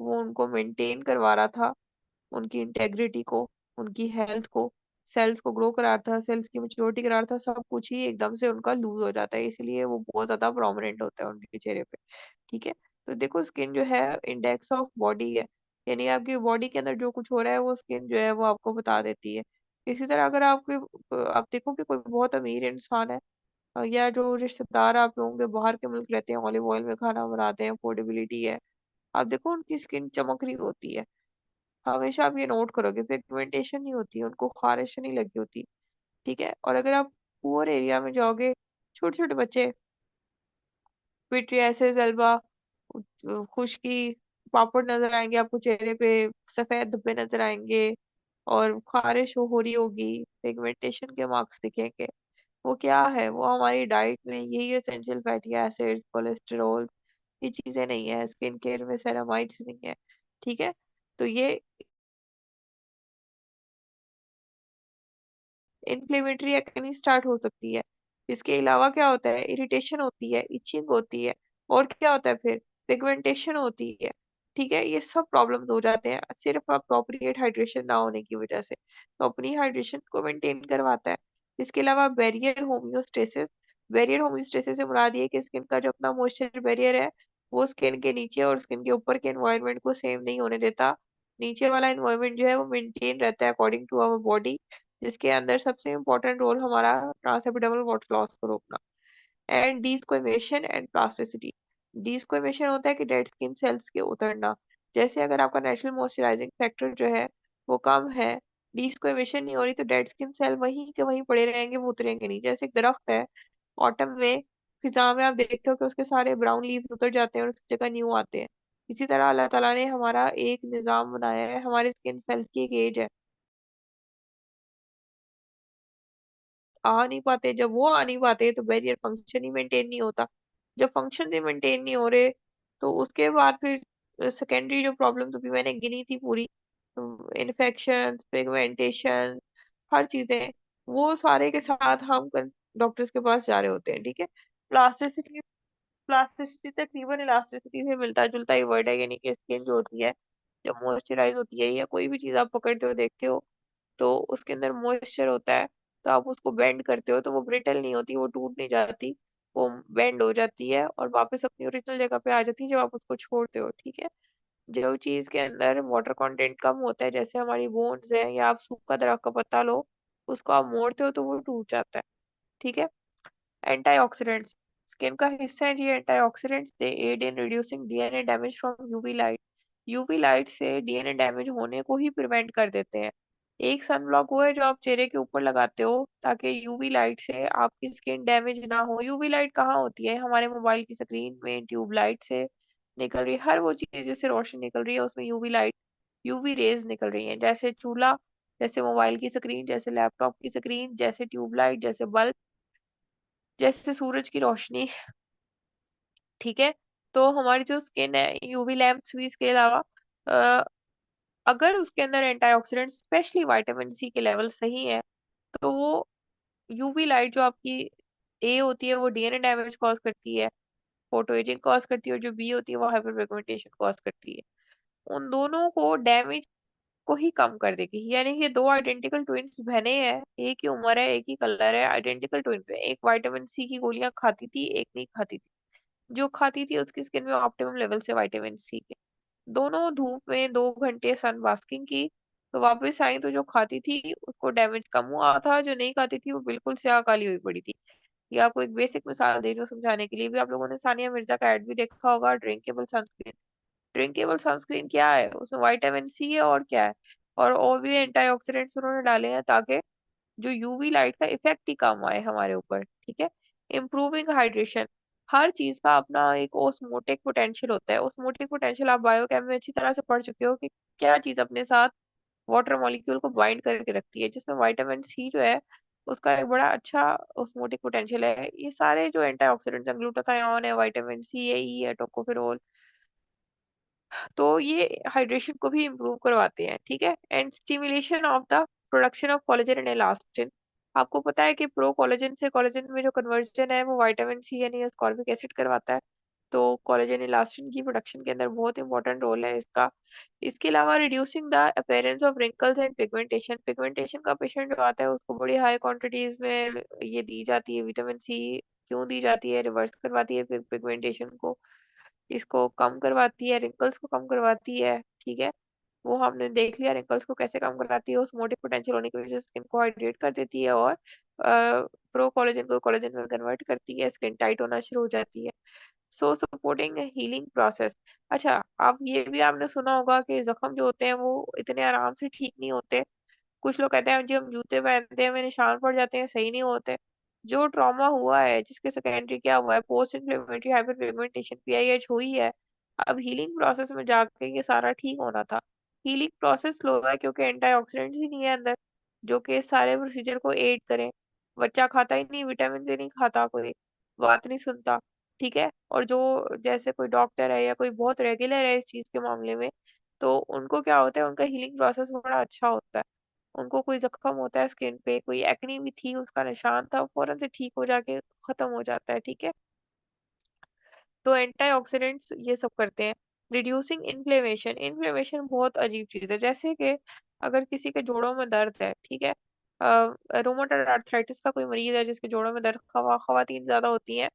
वो उनको मेंटेन करवा रहा था, उनकी इंटेग्रिटी को, उनकी हेल्थ को, सेल्स को ग्रो करा रहा था, सेल्स की मैच्योरिटी करा रहा था, सब कुछ ही एकदम से उनका लूज हो जाता है, इसलिए वो बहुत ज्यादा प्रोमिनेंट होता है उनके चेहरे पे। ठीक है। तो देखो स्किन जो है इंडेक्स ऑफ बॉडी है, यानी आपकी बॉडी के अंदर जो कुछ हो रहा है वो स्किन जो है वो आपको बता देती है। इसी तरह अगर आप देखो कि कोई बहुत अमीर इंसान है, या जो रिश्तेदार आप लोगों के बाहर के मुल्क रहते हैं, ऑलिव ऑयल में खाना बनाते हैं, अफोर्डेबिलिटी है, आप देखो उनकी स्किन चमक रही होती है। हमेशा आप ये नोट करोगे, पिगमेंटेशन नहीं होती है, उनको खारिश नहीं लगी होती। ठीक है। और अगर आप पुअर एरिया में जाओगे, छोटे छोटे बच्चे, पिट्रियासिस एल्बा, खुश्की, पापड़ नजर आएंगे आपको चेहरे पे, सफेद धब्बे नजर आएंगे, और खारिश हो रही होगी, पिगमेंटेशन के मार्क्स दिखेंगे। वो क्या है? वो हमारी डाइट में यही एसेंशियल फैटी एसिड्स, कोलेस्टेरॉल, ये चीजें नहीं है, स्किन केयर में सेरामाइड्स नहीं है। ठीक है। तो ये इन्फ्लेमेटरी एक्ने स्टार्ट हो सकती है। इसके अलावा क्या होता है? इरिटेशन होती है, इचिंग होती है, और क्या होता है फिर? पिगमेंटेशन होती है। ठीक है। ये सब प्रॉब्लम्स हो जाते हैं सिर्फ अप्रोप्रिएट हाइड्रेशन ना होने की वजह से। तो अपनी हाइड्रेशन को मेंटेन करवाता है। इसके अलावा बैरियर होम्योस्टेसिस से मुराद ये है कि स्किन का जो अपना मॉइस्चर बैरियर है, वो स्किन के नीचे और स्किन के ऊपर के एनवायरनमेंट को सेम नहीं होने देता। नीचे वाला एनवायरनमेंट जो है वो मेंटेन रहता है अकॉर्डिंग टू आवर बॉडी, जिसके अंदर सबसे इम्पोर्टेंट रोल हमारा ट्रांस एपिडर्मल वाटर लॉस को रोकना। And desquamation and plasticity. Desquamation होता है कि डेड स्किन सेल्स के उतरना। जैसे अगर आपका नेचुरल मॉइस्चराइजिंग फैक्टर जो है वो कम है, डीस्क्वेमेशन नहीं हो रही, तो डेड स्किन सेल वहीं के वहीं पड़े रहेंगे, वो उतरेंगे नहीं। जैसे एक दरख्त है, ऑटम में फिजा में आप देखते हो कि उसके सारे ब्राउन लीव्स उतर जाते हैं और उसकी जगह न्यू आते हैं। इसी तरह अल्लाह ताला ने हमारा एक निज़ाम बनाया है, हमारे स्किन सेल्स की एक एज है। आ नहीं पाते, जब वो आ नहीं पाते तो बैरियर फंक्शन ही मेंटेन नहीं होता। जब फंक्शन ही मेंटेन नहीं हो रहे, तो उसके बाद फिर सेकेंडरी जो प्रॉब्लम तो भी मैंने गिनी थी पूरी, इन्फेक्शन, पिगमेंटेशन, हर चीजें, वो सारे के साथ हम डॉक्टर्स के पास जा रहे होते हैं। ठीक है। प्लास्टिसिटी प्लास्टिसिटी तकरीबन इलास्टिसिटी से मिलता जुलता ही वर्ड है, यानी कि स्किन जो होती है, जब मॉइस्चराइज होती है, या कोई भी चीज आप पकड़ते हो देखते हो तो उसके अंदर मॉइस्चर होता है, तो आप उसको बेंड करते हो तो वो ब्रिटल नहीं होती, वो टूट नहीं जाती, वो बेंड हो जाती है और वापस अपनी ओरिजिनल जगह पे आ जाती है जब आप उसको छोड़ते हो। ठीक है। जो चीज के अंदर वाटर कंटेंट कम होता है, जैसे हमारी बोन्स है, या आप सूखा दरख्त का पत्ता लो, उसको आप मोड़ते हो तो वो टूट जाता है। ठीक है। एंटीऑक्सीडेंट्स स्किन का हिस्सा है जी। Antioxidants they aid in reducing DNA damage from UV light. UV light से डीएनए डैमेज होने को ही प्रिवेंट कर देते हैं। एक सनब्लॉक वो है जो आप चेहरे के ऊपर लगाते हो ताकि यूवी लाइट से आपकी स्किन डैमेज ना हो। यूवी लाइट कहाँ होती है? हमारे मोबाइल की स्क्रीन में ट्यूब लाइट से निकल रही है, हर वो चीज जिससे रोशनी निकल रही है उसमें यूवी लाइट, यूवी रेज निकल रही है। जैसे चूल्हा, जैसे मोबाइल की स्क्रीन, जैसे लैपटॉप की स्क्रीन, जैसे ट्यूबलाइट, जैसे बल्ब, जैसे सूरज की रोशनी। ठीक है। तो हमारी जो स्किन है, यूवी लैंप्स भी इसके अलावा, अ, अगर उसके अंदर एंटीऑक्सीडेंट स्पेशली विटामिन सी के लेवल सही है, तो वो यूवी लाइट जो आपकी ए होती है वो डीएनए डैमेज कॉज करती है, फोटो एजिंग कॉज करती है, और जो बी होती है वो हाइपर पिगमेंटेशन कॉज करती है। उन दोनों को डैमेज को ही कम कर देगी। यानी कि दो आइडेंटिकल ट्विंस बहनें हैं, एक ही उम्र है, एक ही कलर है, आइडेंटिकल ट्विंस है, एक विटामिन सी की गोलियां खाती थी, एक नहीं खाती थी। जो खाती थी उसकी स्किन में ऑप्टिमम लेवल से विटामिन सी के। दोनों धूप में 2 घंटे सन बास्किंग की, तो वापस आई तो जो खाती थी उसको डैमेज कम हुआ था, जो नहीं खाती थी वो बिल्कुल स्याह काली हुई पड़ी थी। ये आपको एक बेसिक मिसाल दे रही हूँ समझाने के लिए। भी आप लोगों ने सानिया मिर्जा का एड भी देखा होगा, ड्रिंकेबल सनस्क्रीन। ड्रिंकेबल सनस्क्रीन क्या है? उसमें विटामिन सी है, और क्या है, और भी एंटीऑक्सीडेंट्स उन्होंने डाले हैं ताकि जो यूवी लाइट का इफेक्ट ही कम आए हमारे ऊपर। ठीक है। इम्प्रूविंग हाइड्रेशन, हर चीज का अपना एक ओस्मोटिक पोटेंशियल होता है। ओस्मोटिक पोटेंशियल आप बायोकेम में अच्छी तरह से पढ़ चुके हो कि क्या चीज अपने साथ वाटर मॉलिक्यूल को बाइंड करके रखती है, जिसमें विटामिन सी जो है उसका एक बड़ा अच्छा ओस्मोटिक पोटेंशियल है। ये सारे जो एंटीऑक्सीडेंट्स हैं, ग्लूटाथायोन है, विटामिन सी है, ई है, टोकोफेरोल, तो ये हाइड्रेशन को भी इम्प्रूव करवाते हैं। ठीक है। And stimulation of the production of collagen and elastin, आपको पता है कि प्रो कोलेजन से कोलेजन में जो कन्वर्जन है वो विटामिन सी यानी ascorbic एसिड करवाता है। तो कोलेजन इलास्टिन की प्रोडक्शन के अंदर बहुत इंपॉर्टेंट रोल है इसका। इसके अलावा reducing the appearance of wrinkles and pigmentation. Pigmentation का पेशेंट जो आता है उसको बड़ी हाई क्वांटिटीज में ये दी जाती है विटामिन सी। क्यों दी जाती है? रिवर्स करवाती है पिगमेंटेशन को, इसको कम करवाती है, रिंकल्स को कम करवाती है। ठीक है, वो हमने देख लिया रिंकल्स को कैसे कम कराती है। उस मोटिव पोटेंशियल होने की वजह से स्किन को हाइड्रेट कर देती है और प्रो कोलेजन को कोलेजन में कन्वर्ट करती है, स्किन टाइट होना शुरू हो जाती है। सो सपोर्टिंग हीलिंग प्रोसेस। अच्छा, अब ये भी आपने सुना होगा कि जख्म जो होते हैं वो इतने आराम से ठीक नहीं होते। कुछ लोग कहते हैं जी हम जूते पहनते हैं हमें निशान पड़ जाते हैं, सही नहीं होते। जो ट्रॉमा हुआ है, जिसके सेकेंडरी क्या हुआ है, post inflammatory hyper pigmentation PIH हुई है, अब हीलिंग प्रोसेस में जाके ये सारा ठीक होना था। हीलिंग प्रोसेस स्लो है क्योंकि एंटीऑक्सीडेंट्स ही नहीं है अंदर जो कि इस सारे प्रोसीजर को एड करें। बच्चा खाता ही नहीं, विटामिन से नहीं खाता, कोई बात नहीं सुनता। ठीक है, और जो जैसे कोई डॉक्टर है या कोई बहुत रेगुलर है इस चीज के मामले में, तो उनको क्या होता है, उनका हीलिंग प्रोसेस बड़ा अच्छा होता है। उनको कोई जख्म होता है स्किन पे, कोई एक्ने भी थी, उसका निशान था, फौरन से ठीक हो जाके खत्म हो जाता है। ठीक है, तो एंटीऑक्सीडेंट्स ये सब करते हैं। Reducing inflammation. इन्फ्लेमेशन बहुत अजीब चीज है, जैसे कि अगर किसी के जोड़ों में दर्द है, ठीक है, रोमेटॉइड आर्थराइटिस का कोई मरीज है जिसके जोड़ों में दर्द, खवातीन ज्यादा होती हैं,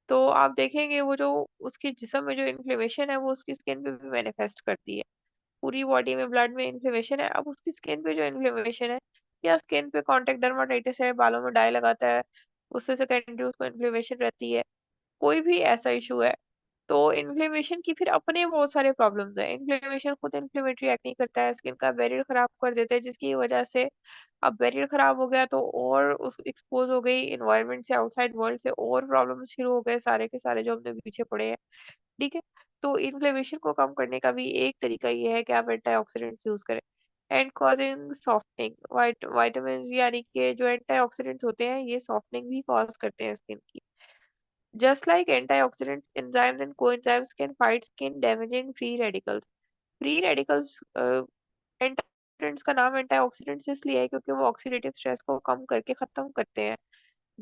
तो आप देखेंगे वो जो उसके जिस्म में जो इन्फ्लेमेशन है वो उसकी स्किन पे भी मैनिफेस्ट करती है। पूरी बॉडी में ब्लड में इन्फ्लेमेशन है, अब उसकी स्किन पे जो इन्फ्लेमेशन है, या स्किन पे कॉन्टेक्ट डर्माटाइटिस है, बालों में डाई लगाता है, उससे सेकेंडरी उसको इन्फ्लेमेशन रहती है, कोई भी ऐसा इशू है, तो इन्फ्लेमेशन की फिर अपने बहुत सारे प्रॉब्लम्स हैं। इन्फ्लेमेशन खुद इन्फ्लेमेटरी एक्ट नहीं करता है, स्किन का बैरियर खराब कर देता है, जिसकी वजह से अब बैरियर खराब हो गया तो और उस एक्सपोज हो गई इन्वायरमेंट से, आउटसाइड वर्ल्ड से, और प्रॉब्लम शुरू हो गए सारे के सारे जो हमने पीछे पड़े हैं। ठीक है, तो इन्फ्लेमेशन को कम करने का भी एक तरीका ये है कि आप एंटीऑक्सीडेंट्स यूज करें। एंड कॉजिंग सॉफ्टनिंग, वाइटामिन यानी कि जो एंटीऑक्सीडेंट्स होते हैं ये सॉफ्टनिंग भी कॉज करते हैं स्किन की। Just like antioxidants, enzymes and coenzymes can fight skin damaging free radicals. Free radicals antioxidants का नाम एंटीऑक्सीडेंट्स इसलिए है क्योंकि वो ऑक्सीडेटिव स्ट्रेस को कम करके खत्म करते हैं।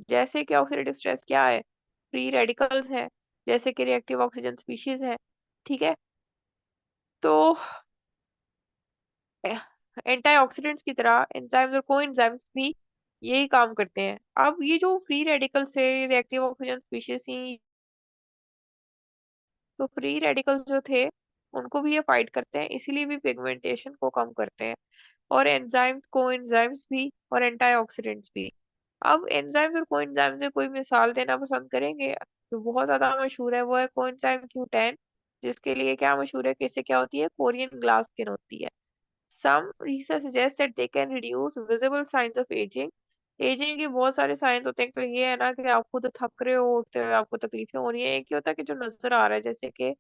जैसे कि ऑक्सीडेटिव स्ट्रेस क्या है? फ्री रेडिकल्स हैं, जैसे कि रिएक्टिव ऑक्सीजन स्पीशीज हैं। ठीक है, तो एंटीऑक्सीडेंट्स की तरह एंजाइम्स और कोएंजाइम्स भी यही काम करते हैं। अब ये जो फ्री रेडिकल्स है, रिएक्टिव ऑक्सीजन स्पीशीज थी, तो फ्री रेडिकल्स जो थे उनको भी ये फाइट करते हैं, इसीलिए भी पिगमेंटेशन को कम करते हैं। और एंजाइम्स, कोएंजाइम्स भी, और एंटीऑक्सीडेंट्स भी। अब एंजाइम्स और कोएंजाइम्स से कोई मिसाल देना पसंद करेंगे? जो बहुत ज्यादा मशहूर है वो है कोएंजाइम Q10, जिसके लिए क्या मशहूर है कि इससे क्या होती है, कोरियन ग्लास स्किन होती है। Some research suggests that they can reduce visible signs of aging. Ageing के बहुत सारे साइंस होते हैं। तो ये है ना कि आप खुद थक रहे हो, उठते हुए आपको तकलीफें हो रही है, एक ये होता है कि जो नजर आ रहा है, जैसे कि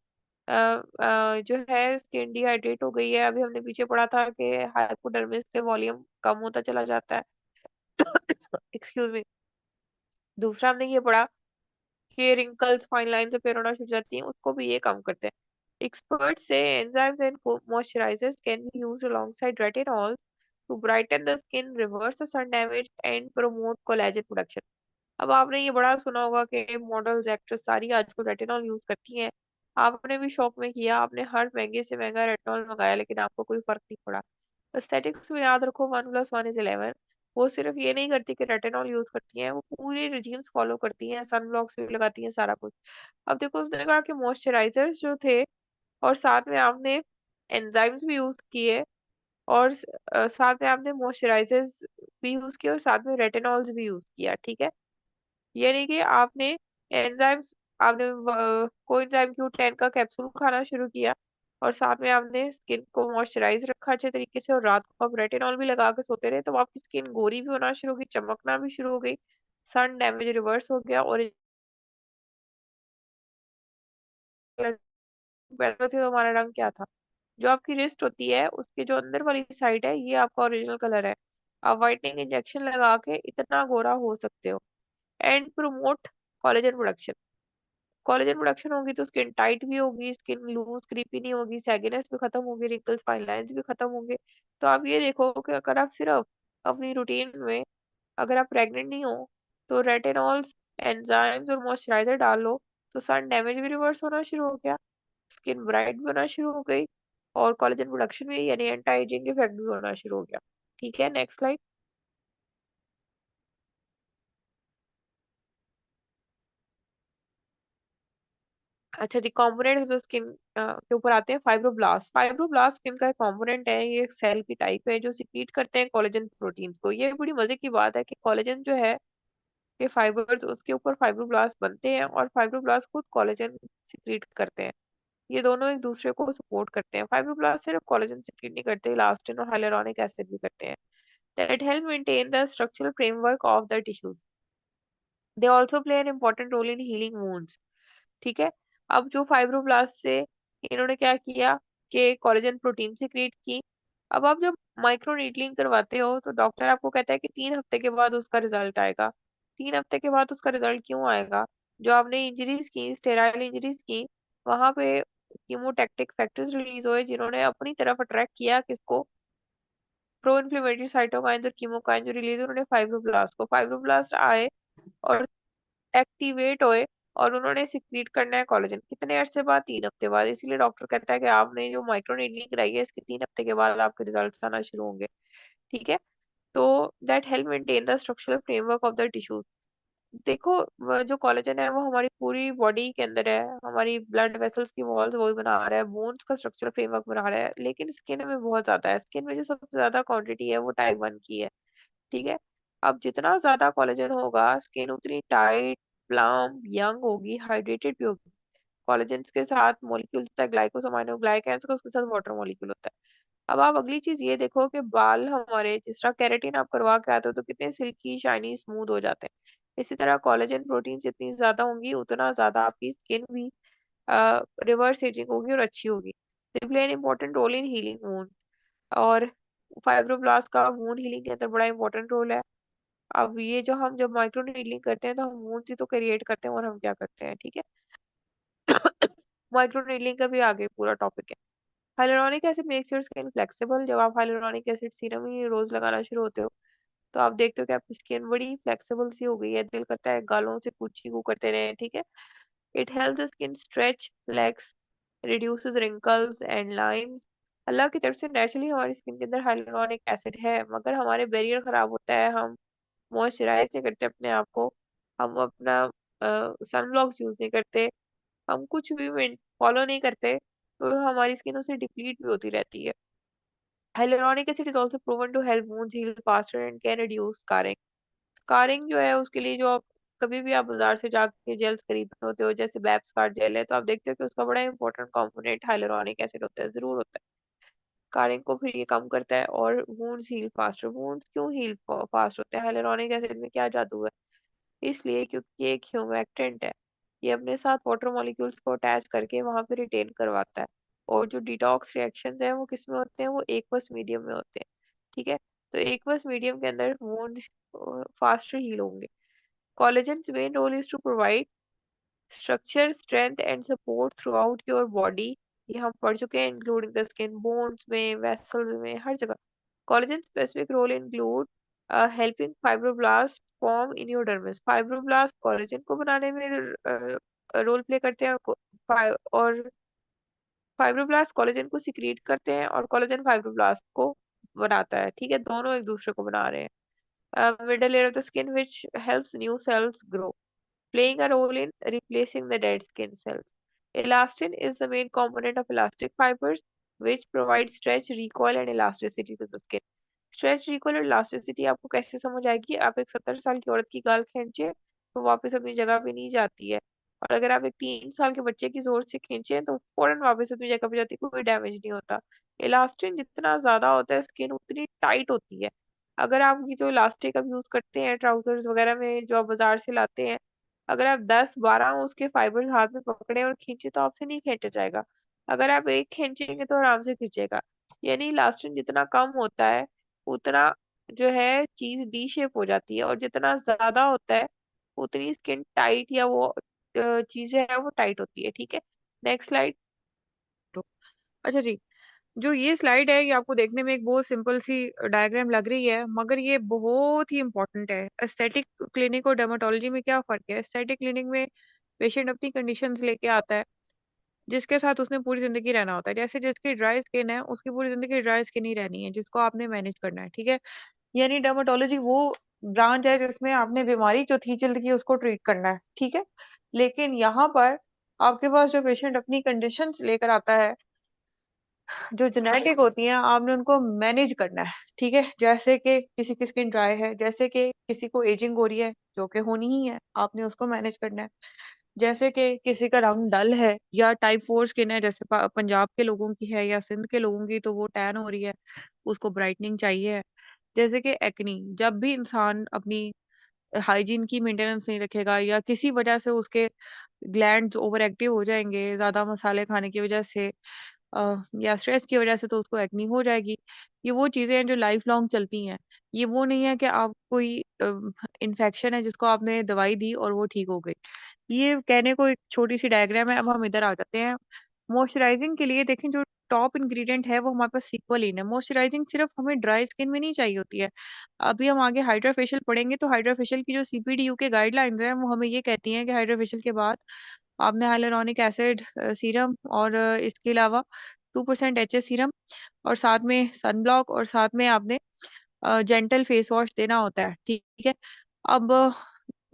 जो है स्किन डिहाइड्रेट हो गई है। अभी हमने पीछे पढ़ा था कि हाइपोडर्मिस से वॉल्यूम कम होता चला जाता है। Excuse me. दूसरा हमने ये पढ़ा कि रिंकल्स, फाइन लाइंस अपीयर होना शुरू हो जाती हैं, उसको भी ये कम करते हैं। एक्सपर्ट्स से enzymes and moisturisers can be used alongside retinol to brighten the skin, reverse the sun damage and promote collagen production. अब आपने ये बड़ा सुना होगा कि मॉडल्स, एक्ट्रेस सारी आजकल रेटिनॉल यूज करती हैं। आपने भी शौक में किया, आपने हर महंगे से महंगा रेटिनॉल मंगाया, लेकिन आपको कोई फर्क नहीं पड़ा। एस्थेटिक्स में याद रखो 1+1 is 11। वो सिर्फ ये नहीं करती कि रेटिनॉल यूज करती हैं, वो पूरे रिजीम्स फॉलो करती हैं, सन ब्लॉक्स भी लगाती हैं, सारा कुछ। अब देखो, उसने कहा कि मॉइस्चराइजर्स जो थे, और साथ में आपने एंजाइम्स भी यूज किए, और साथ में आपने मॉइस्चराइजर्स भी यूज किए, और साथ में रेटिनॉल्स भी यूज किया। ठीक है, यानी कि आपने एंजाइम्स, आपने कोएंजाइम Q10 का कैप्सूल खाना शुरू किया, और साथ में आपने स्किन को मॉइस्चराइज रखा अच्छे तरीके से, और रात को आप रेटिनॉल भी लगा के सोते रहे, तो आपकी स्किन गोरी भी होना शुरू हो गई, चमकना भी शुरू हो गई, सन डैमेज रिवर्स हो गया। और पहले थे तो हमारा रंग क्या था? जो आपकी रिस्ट होती है उसके जो अंदर वाली साइड है, ये आपका ओरिजिनल कलर है। आप व्हाइटनिंग इंजेक्शन लगा के इतना गोरा हो सकते हो। And promote collagen production. Collagen production होगी तो स्किन टाइट भी होगी, स्किन लूज क्रीपी नहीं होगी, सैगीनेस भी खत्म होगी, रिंकल्स, फाइन लाइंस भी खत्म होंगे। तो आप ये देखो कि अगर आप सिर्फ अपनी रूटीन में, अगर आप प्रेग्नेंट नहीं हो, तो रेटिनॉल्स, एंजाइम्स और मॉइस्चराइजर डाल लो, तो सन डैमेज भी रिवर्स होना शुरू हो गया, स्किन ब्राइट भी होना शुरू हो गई, और कोलेजन प्रोडक्शन भी यानी एंटी एजिंग इफेक्ट भी होना शुरू हो गया। ठीक है, नेक्स्ट स्लाइड। अच्छा जी, कंपोनेंट ऑफ द स्किन के ऊपर आते हैं। फाइब्रोब्लास्ट, फाइब्रोब्लास्ट स्किन का एक कंपोनेंट है, ये एक सेल की टाइप है जो सिक्रीट करते हैं कोलेजन प्रोटीन्स को। ये बड़ी मजे की बात है कि कोलेजन जो है के फाइबर्स, उसके ऊपर फाइब्रोब्लास्ट बनते हैं और फाइब्रोब्लास्ट खुद कोलेजन सिक्रीट करते हैं। ये दोनों एक दूसरे को सपोर्ट करते हैं। फाइब्रोब्लास्ट सिर्फ कोलेजन सिक्रीट नहीं करते, इलास्टिन और हाइलुरोनिक एसिड भी करते हैं, that help maintain the structural framework of the tissues. They also play an important role in healing wounds. ठीक है। अब जो फाइब्रोब्लास्ट से इन्होंने क्या किया कि कोलेजन प्रोटीन से क्रिएट की। अब आप जब माइक्रो नीडलिंग करवाते हो तो डॉक्टर आपको कहता है कि 3 हफ्ते के बाद उसका रिजल्ट आएगा। 3 हफ्ते के बाद उसका रिजल्ट क्यों आएगा? जो आपने इंजरीज की, स्टेराइल इंजरीज की, वहां पे कीमोटैक्टिक फैक्टर्स रिलीज हुए जिन्होंने अपनी तरफ अट्रैक्ट किया किसको? प्रो इन्फ्लेमेटरी साइटोकाइंस और कीमोकाइन जो रिलीज, उन्होंने फाइब्रोब्लास्ट को, फाइब्रोब्लास्ट आए और एक्टिवेट होए और उन्होंने सिक्रीट करना है कोलेजन। कितने अरसे बाद? 3 हफ्ते बाद। इसीलिए डॉक्टर कहता है कि आपने जो माइक्रो नीडलिंग कराई है इसके 3 हफ्ते के बाद आपके रिजल्ट आना शुरू होंगे। ठीक है। तो that help maintain the structural framework of the tissues. देखो, जो कोलेजन है वो हमारी पूरी बॉडी के अंदर है, हमारी ब्लड वेसल्स की वॉल्स वही बना रहा है, बोन्स का स्ट्रक्चरल फ्रेमवर्क बना रहा है, लेकिन स्किन में बहुत ज्यादा है। स्किन में जो सबसे ज्यादा क्वांटिटी है वो टाइप 1 की है। ठीक है। अब जितना ज्यादा कोलेजन होगा, स्किन उतनी टाइट, प्लम, यंग होगी, हाइड्रेटेड भी होगी। कोलेजन के साथ मॉलिक्यूल होता है ग्लाइकोसामाइनो ग्लाइकेन्स का, उसके साथ वाटर मॉलिक्यूल होता है। अब आप अगली चीज ये देखो कि बाल हमारे, जिस तरह केराटिन आप करवा के आते हो तो कितने सिल्की शाइनी स्मूथ हो जाते हैं, इसी तरह कोलेजन प्रोटीन जितनी ज्यादा होंगी उतना ज्यादा आपकी स्किन भी रिवर्स एजिंग होगी और अच्छी होगी। They play an important role in healing wound, और फाइब्रोब्लास्ट का वूंड हीलिंग के अंदर बड़ा इंपॉर्टेंट रोल है। अब ये जो हम जब माइक्रो नीडलिंग करते हैं तो हम वुंड्स ही तो क्रिएट करते हैं, और हम क्या करते हैं? ठीक है। माइक्रो नीडलिंग का भी आगे पूरा टॉपिक है। Hyaluronic acid makes your skin flexible. जब आप हाइलुरोनिक एसिड सीरम ही रोज लगाना शुरू होते हो तो आप देखते हो कि आपकी स्किन बड़ी फ्लेक्सिबल सी हो गई है, दिल करता है गालों से कुछ चीकू करते रहे। ठीक है। It helps the skin stretch, flex, reduces wrinkles and lines. अल्लाह की तरफ से नेचुरली हमारी स्किन के अंदर हाइलुरोनिक एसिड है, मगर हमारे बैरियर खराब होता है, हम मॉइस्चराइज नहीं करते अपने आप को, हम अपना सन ब्लॉक्स यूज नहीं करते, हम कुछ भी फॉलो नहीं करते, तो हमारी स्किन उससे डिप्लीट भी होती रहती है। Hyaluronic acid is also proven to help wounds heal faster and can reduce scarring. Scarring जो है उसके लिए, जो आप कभी भी आप बाजार से जाके जेल्स खरीदते होते हो, जैसे बैप्स कार्ड जेल है, तो आप देखते हो कि उसका बड़ा इंपॉर्टेंट कंपोनेंट हाइलुरोनिक एसिड होता है, जरूर होता है। स्कारिंग को फिर ये कम करता है और वुंड्स हील फास्टर। वुंड्स क्यों हील फास्ट होते हैं? हाइलुरोनिक एसिड में क्या जादू है? इसलिए क्योंकि ये एक ह्यूमेक्टेंट है, ये अपने साथ वाटर मॉलिक्यूल्स को अटैच करके वहां पे रिटेन करवाता है। और जो डिटॉक्स रिएक्शंस हैं वो किस में होते हैं? वो एक्वस मीडियम में होते हैं। ठीक है। तो एक्वस मीडियम के अंदर वुंड्स फास्टर हील होंगे। Collagen's main role is to provide structure, strength and support throughout your body. ये हम पढ़ चुके हैं, इंक्लूडिंग द स्किन, बोन्स में, वेसल्स में, हर जगह। Collagen specific role include helping fibroblast form in your dermis. Fibroblast collagen को बनाने में रोल प्ले करते हैं, और फाइब्रोब्लास्ट कोलेजन को सिक्रीट करते हैं, और कोलेजन फाइब्रोब्लास्ट को बनाता है। ठीक है, दोनों एक दूसरे को बना रहे हैं। Middle layer of the skin which helps new cells grow, playing a role in replacing the dead skin cells. Elastin is the main component of elastic fibers, which provide stretch, recoil, and elasticity to the skin. Stretch, recall और elasticity आपको कैसे समझ आएगी? आप एक 70 साल की औरत की गाल खींचे तो वापस अपनी जगह पे नहीं जाती है, और अगर आप एक 3 साल के बच्चे की जोर से खींचे तो फौरन वापस अपनी जगह पे जाती है, कोई डैमेज नहीं होता। इलास्टिन जितना ज्यादा होता है स्किन उतनी टाइट होती है। अगर आप ये जो इलास्टिक अब यूज करते हैं ट्राउजर्स वगैरह में जो आप बाजार से लाते हैं, अगर आप 10-12 उसके फाइबर्स हाथ में पकड़े और खींचे तो आपसे नहीं खींचा जाएगा। अगर आप एक खींचेंगे तो आराम से खींचेगा। यानी इलास्टिन जितना कम होता है उतना जो है चीज डी शेप हो जाती है, और जितना ज्यादा होता है उतनी स्किन टाइट, या वो चीज जो है वो टाइट होती है। ठीक है, नेक्स्ट स्लाइड। अच्छा जी, जो ये स्लाइड है ये आपको देखने में एक बहुत सिंपल सी डायग्राम लग रही है, मगर ये बहुत ही इंपॉर्टेंट है। एस्थेटिक क्लिनिक और डर्मेटोलॉजी में क्या फर्क है? एस्थेटिक क्लिनिक में पेशेंट अपनी कंडीशंस लेके आता है, जिसके साथ उसने पूरी ज़िंदगी रहना होता है। जैसे जिसकी ड्राई स्किन है, उसकी पूरी ज़िंदगी ड्राई स्किन ही रहनी है, जिसको आपने मैनेज करना है, ठीक है? यानी डर्मेटोलॉजी वो ब्रांच है जिसमें आपने बीमारी जो थी जल्द की उसको ट्रीट करना है, ठीक है? लेकिन यहाँ पर आपके पास जो पेशेंट अपनी कंडीशंस लेकर आता है, जो जेनेटिक होती हैं, आपने उनको मैनेज करना है, ठीक है? जैसे कि किसी की स्किन ड्राई है, जैसे कि किसी को एजिंग हो रही है, जो कि होनी ही है, आपने उसको मैनेज करना है। जैसे कि किसी का रंग डल है या टाइप 4 स्किन है, जैसे पंजाब के लोगों की है या सिंध के लोगों की, तो वो टैन हो रही है, उसको ब्राइटनिंग चाहिए है। जैसे कि एक्नी, जब भी इंसान अपनी हाइजीन की मेंटेनेंस नहीं रखेगा या किसी वजह से उसके ग्लैंड्स ओवर एक्टिव हो जाएँगे, ज़्यादा मसाले खाने की वजह से या स्ट्रेस की वजह से, तो उसको एक्नी हो जाएगी। ये वो चीज़ें हैं जो लाइफ लॉन्ग चलती हैं। ये वो नहीं है कि आप कोई इन्फेक्शन है जिसको आपने दवाई दी और वो ठीक हो गई। ये कहने को एक छोटी-सी डायग्राम है, अब हम इधर आ जाते हैं। मॉइस्चराइज़िंग के लिए देखें जो टॉप इंग्रीडिएंट है वो हमारे पास सिकोलिन है। मॉइस्चराइज़िंग सिर्फ़ हमें ड्राई स्किन में नहीं चाहिए होती है। अभी हम आगे हाइड्रा फेशियल पढ़ेंगे तो हाइड्रा फेशियल की जो सीपीडीयू के गाइडलाइंस हैं वो हमें ये कहती हैं कि हाइड्रा फेशियल के बाद आपने हाइलुरोनिक एसिड सीरम और इसके अलावा 2% एचएस सीरम और साथ में सनब्लॉक और साथ में आपने जेंटल फेस वॉश देना होता है, ठीक है? अब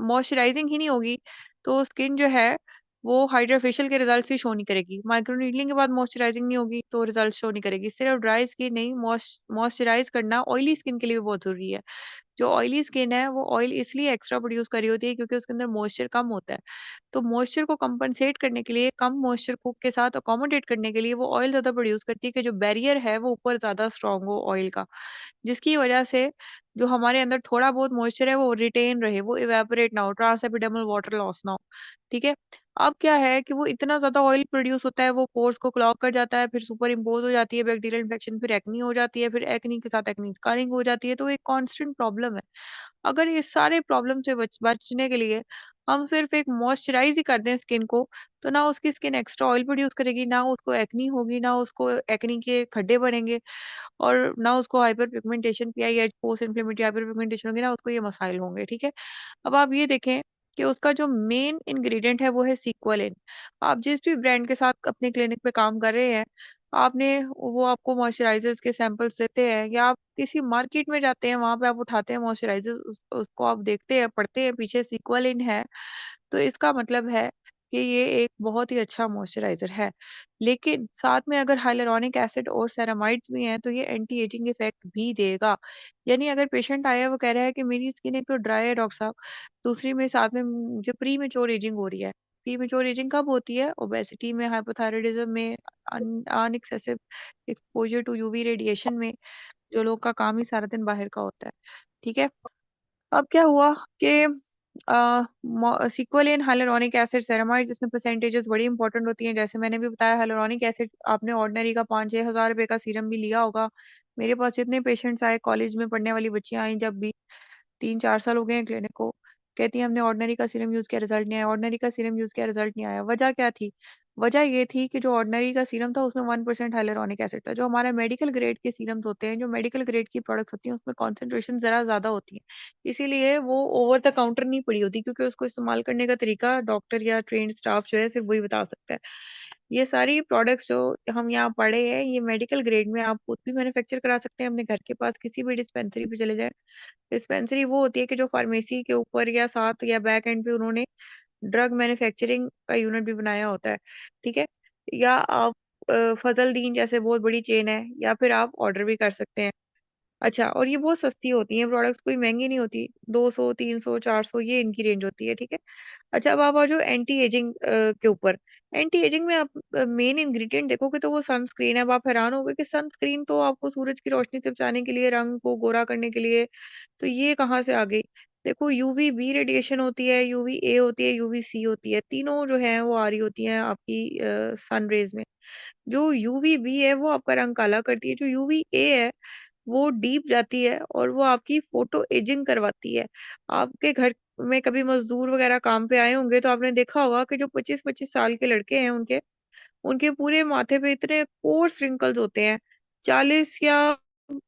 मॉइस्चराइजिंग ही नहीं होगी, तो स्किन जो है वो हाइड्रा फेशियल के रिजल्ट्स ही शो नहीं करेगी। माइक्रोनीडलिंग के बाद मॉइस्चराइजिंग नहीं होगी, तो रिजल्ट शो नहीं करेगी। सिर्फ ड्राई स्किन नहीं, मॉइस्चराइज़ करना ऑयली स्किन के लिए भी बहुत ज़रूरी है। जो ऑयली स्किन है, वो ऑयल इसलिए एक्स्ट्रा प्रोड्यूस कर रही होती है क्योंकि उसके अंदर मॉइस्चर कम होता है। तो मॉइस्चर को कंपनसेट करने के लिए, कम मॉइस्चर को के साथ अकोमोडेट करने के लिए वो ऑयल ज़्यादा प्रोड्यूस करती है कि जो बैरियर है वो ऊपर ज़्यादा स्ट्रॉन्ग हो ऑयल का। जिसकी वजह से जो हमारे अंदर थोड़ा बहुत मॉइस्चर है वो रिटेन रहे, वो इवेपोरेट ना हो, ट्रांस एपिडर्मल वाटर लॉस ना हो, ठीक है? अब क्या है कि वो इतना ज़्यादा ऑयल प्रोड्यूस होता है, वो पोर्स को क्लॉग कर जाता है, फिर सुपर इम्पोज़ हो जाती है बैक्टीरियल इन्फेक्शन, फिर एक्नी हो जाती है, फिर एक्नी के साथ एक्नी स्कारिंग हो जाती है, तो एक कांस्टेंट प्रॉब्लम है। अगर इस सारे प्रॉब्लम से बचने के लिए हम सिर्फ एक मॉइस्चराइज़ ही कर दें स्किन को, तो ना उसकी स्किन एक्स्ट्रा ऑयल प्रोड्यूस करेगी, ना उसको एक्नी होगी, ना उसको एक्नी के खड्डे बनेंगे और ना उसको hyper pigmentation PIH post inflammatory hyper pigmentation होगी, ना उसको ये मसाइल होंगे, ठीक है? अब आप ये देखें कि उसका जो मेन इंग्रीडिएंट है वो है सीक्वलिन। आप जिस भी ब्रांड के साथ अपने क्लिनिक पे काम कर रहे हैं, आपने वो आपको मॉइस्चराइज़र्स के सैंपल्स देते हैं या आप किसी मार्केट में जाते हैं, वहाँ पे आप उठाते हैं मॉइस्चराइज़र उसको आप देखते हैं, पढ़ते हैं पीछे सीक्वलिन है, तो इसका मतलब है कि ये एक बहुत ही अच्छा मॉइस्चराइज़र है। लेकिन साथ में अगर हाइलुरोनिक एसिड और सेरामाइड्स भी हैं, तो ये एंटी एजिंग इफ़ेक्ट भी देगा। यानी अगर पेशेंट आया, वो कह रहा है कि मेरी स्किन एक तो ड्राई है डॉक्टर साहब, दूसरी में साथ में मुझे प्रीमेच्योर एजिंग हो रही है। प्रीमेच्योर एजिंग कब होती है? ओबेसिटी में, हाइपोथायरायडिज़्म में, अनएक्सेसिव एक्सपोज़र टू यूवी रेडिएशन में, जो लोग का काम ही सारा दिन बाहर का होता है। ठीक है? अब क्या हुआ कि सिक्वलिन, हाइलुरोनिक एसिड, सेरामाइड्स, इसमें परसेंटेजेस बड़ी इंपॉर्टेंट होती हैं। जैसे मैंने भी बताया, हाइलुरोनिक एसिड आपने ऑर्डिनरी का 5-6 हज़ार रुपए का सीरम भी लिया होगा। मेरे पास जितने पेशेंट्स आए, कॉलेज में पढ़ने वाली बच्चियाँ आई जब भी, 3-4 साल हो गए हैं क्लिनिक को, कहती हैं हमने ऑर्डिनरी का सीरम यूज़ किया, रिजल्ट नहीं आया, ऑर्डिनरी का सीरम यूज़ किया, रिजल्ट नहीं आया। वजह क्या थी? वजह ये थी कि जो ऑर्डिनरी का सीरम था उसमें 1% हाइलुरोनिक एसिड था। जो हमारा मेडिकल ग्रेड के सीरम्स होते हैं, जो मेडिकल ग्रेड की प्रोडक्ट्स होती हैं, उसमें कॉन्संट्रेशन ज़रा ज़्यादा होती है। इसीलिए वो ओवर द काउंटर नहीं पड़ी होती, क्योंकि उसको इस्तेमाल करने का तरीका डॉक्टर या ट्रेन्ड स्टाफ जो है सिर्फ़ वही बता सकता है। ये सारी प्रोडक्ट्स जो हम यहाँ पढ़े हैं, ये मेडिकल ग्रेड में आप खुद भी मैन्युफैक्चर करा सकते हैं अपने घर के पास किसी भी डिस्पेंसरी पे चले जाएँ। डिस्पेंसरी वो होती है कि जो फार्मेसी के ऊपर या साथ या बैक एंड पे उन्होंने ड्रग मैन्युफैक्चरिंग का यूनिट भी बनाया होता है, ठीक है? या आप फज़ल-दीन जैसे बहुत बड़ी चेन है, या फिर आप ऑर्डर भी कर सकते हैं। अच्छा, और ये बहुत सस्ती होती हैं प्रोडक्ट्स, कोई महँगी नहीं होती, 200, 300, 400 ये इनकी रेंज होती है, ठीक है? अच्छा, अब आप आ जाओ एंटी एजिंग के ऊपर। एंटी एजिंग में आप मेन इंग्रीडिएंट देखोगे तो वो सनस्क्रीन है। अब आप हैरान होगे कि सनस्क्रीन तो आपको सूरज की रोशनी से बचाने के लिए, रंग को गोरा करने के लिए, तो ये कहाँ से आ गई? देखो, यूवीबी रेडिएशन होती है, यूवीए होती है, यूवीसी होती है, तीनों जो हैं वो आ रही होती हैं आपकी सन रेज़ में। जो यूवीबी है वो आपका रंग काला करती है, जो यूवीए है वो डीप जाती है और वो आपकी फ़ोटो एजिंग करवाती है। आपके घर में कभी मज़दूर वग़ैरह काम पे आए होंगे तो आपने देखा होगा कि जो 25-25 साल के लड़के हैं उनके, उनके पूरे माथे पे इतने कोर्स रिंकल्स होते हैं। 40 या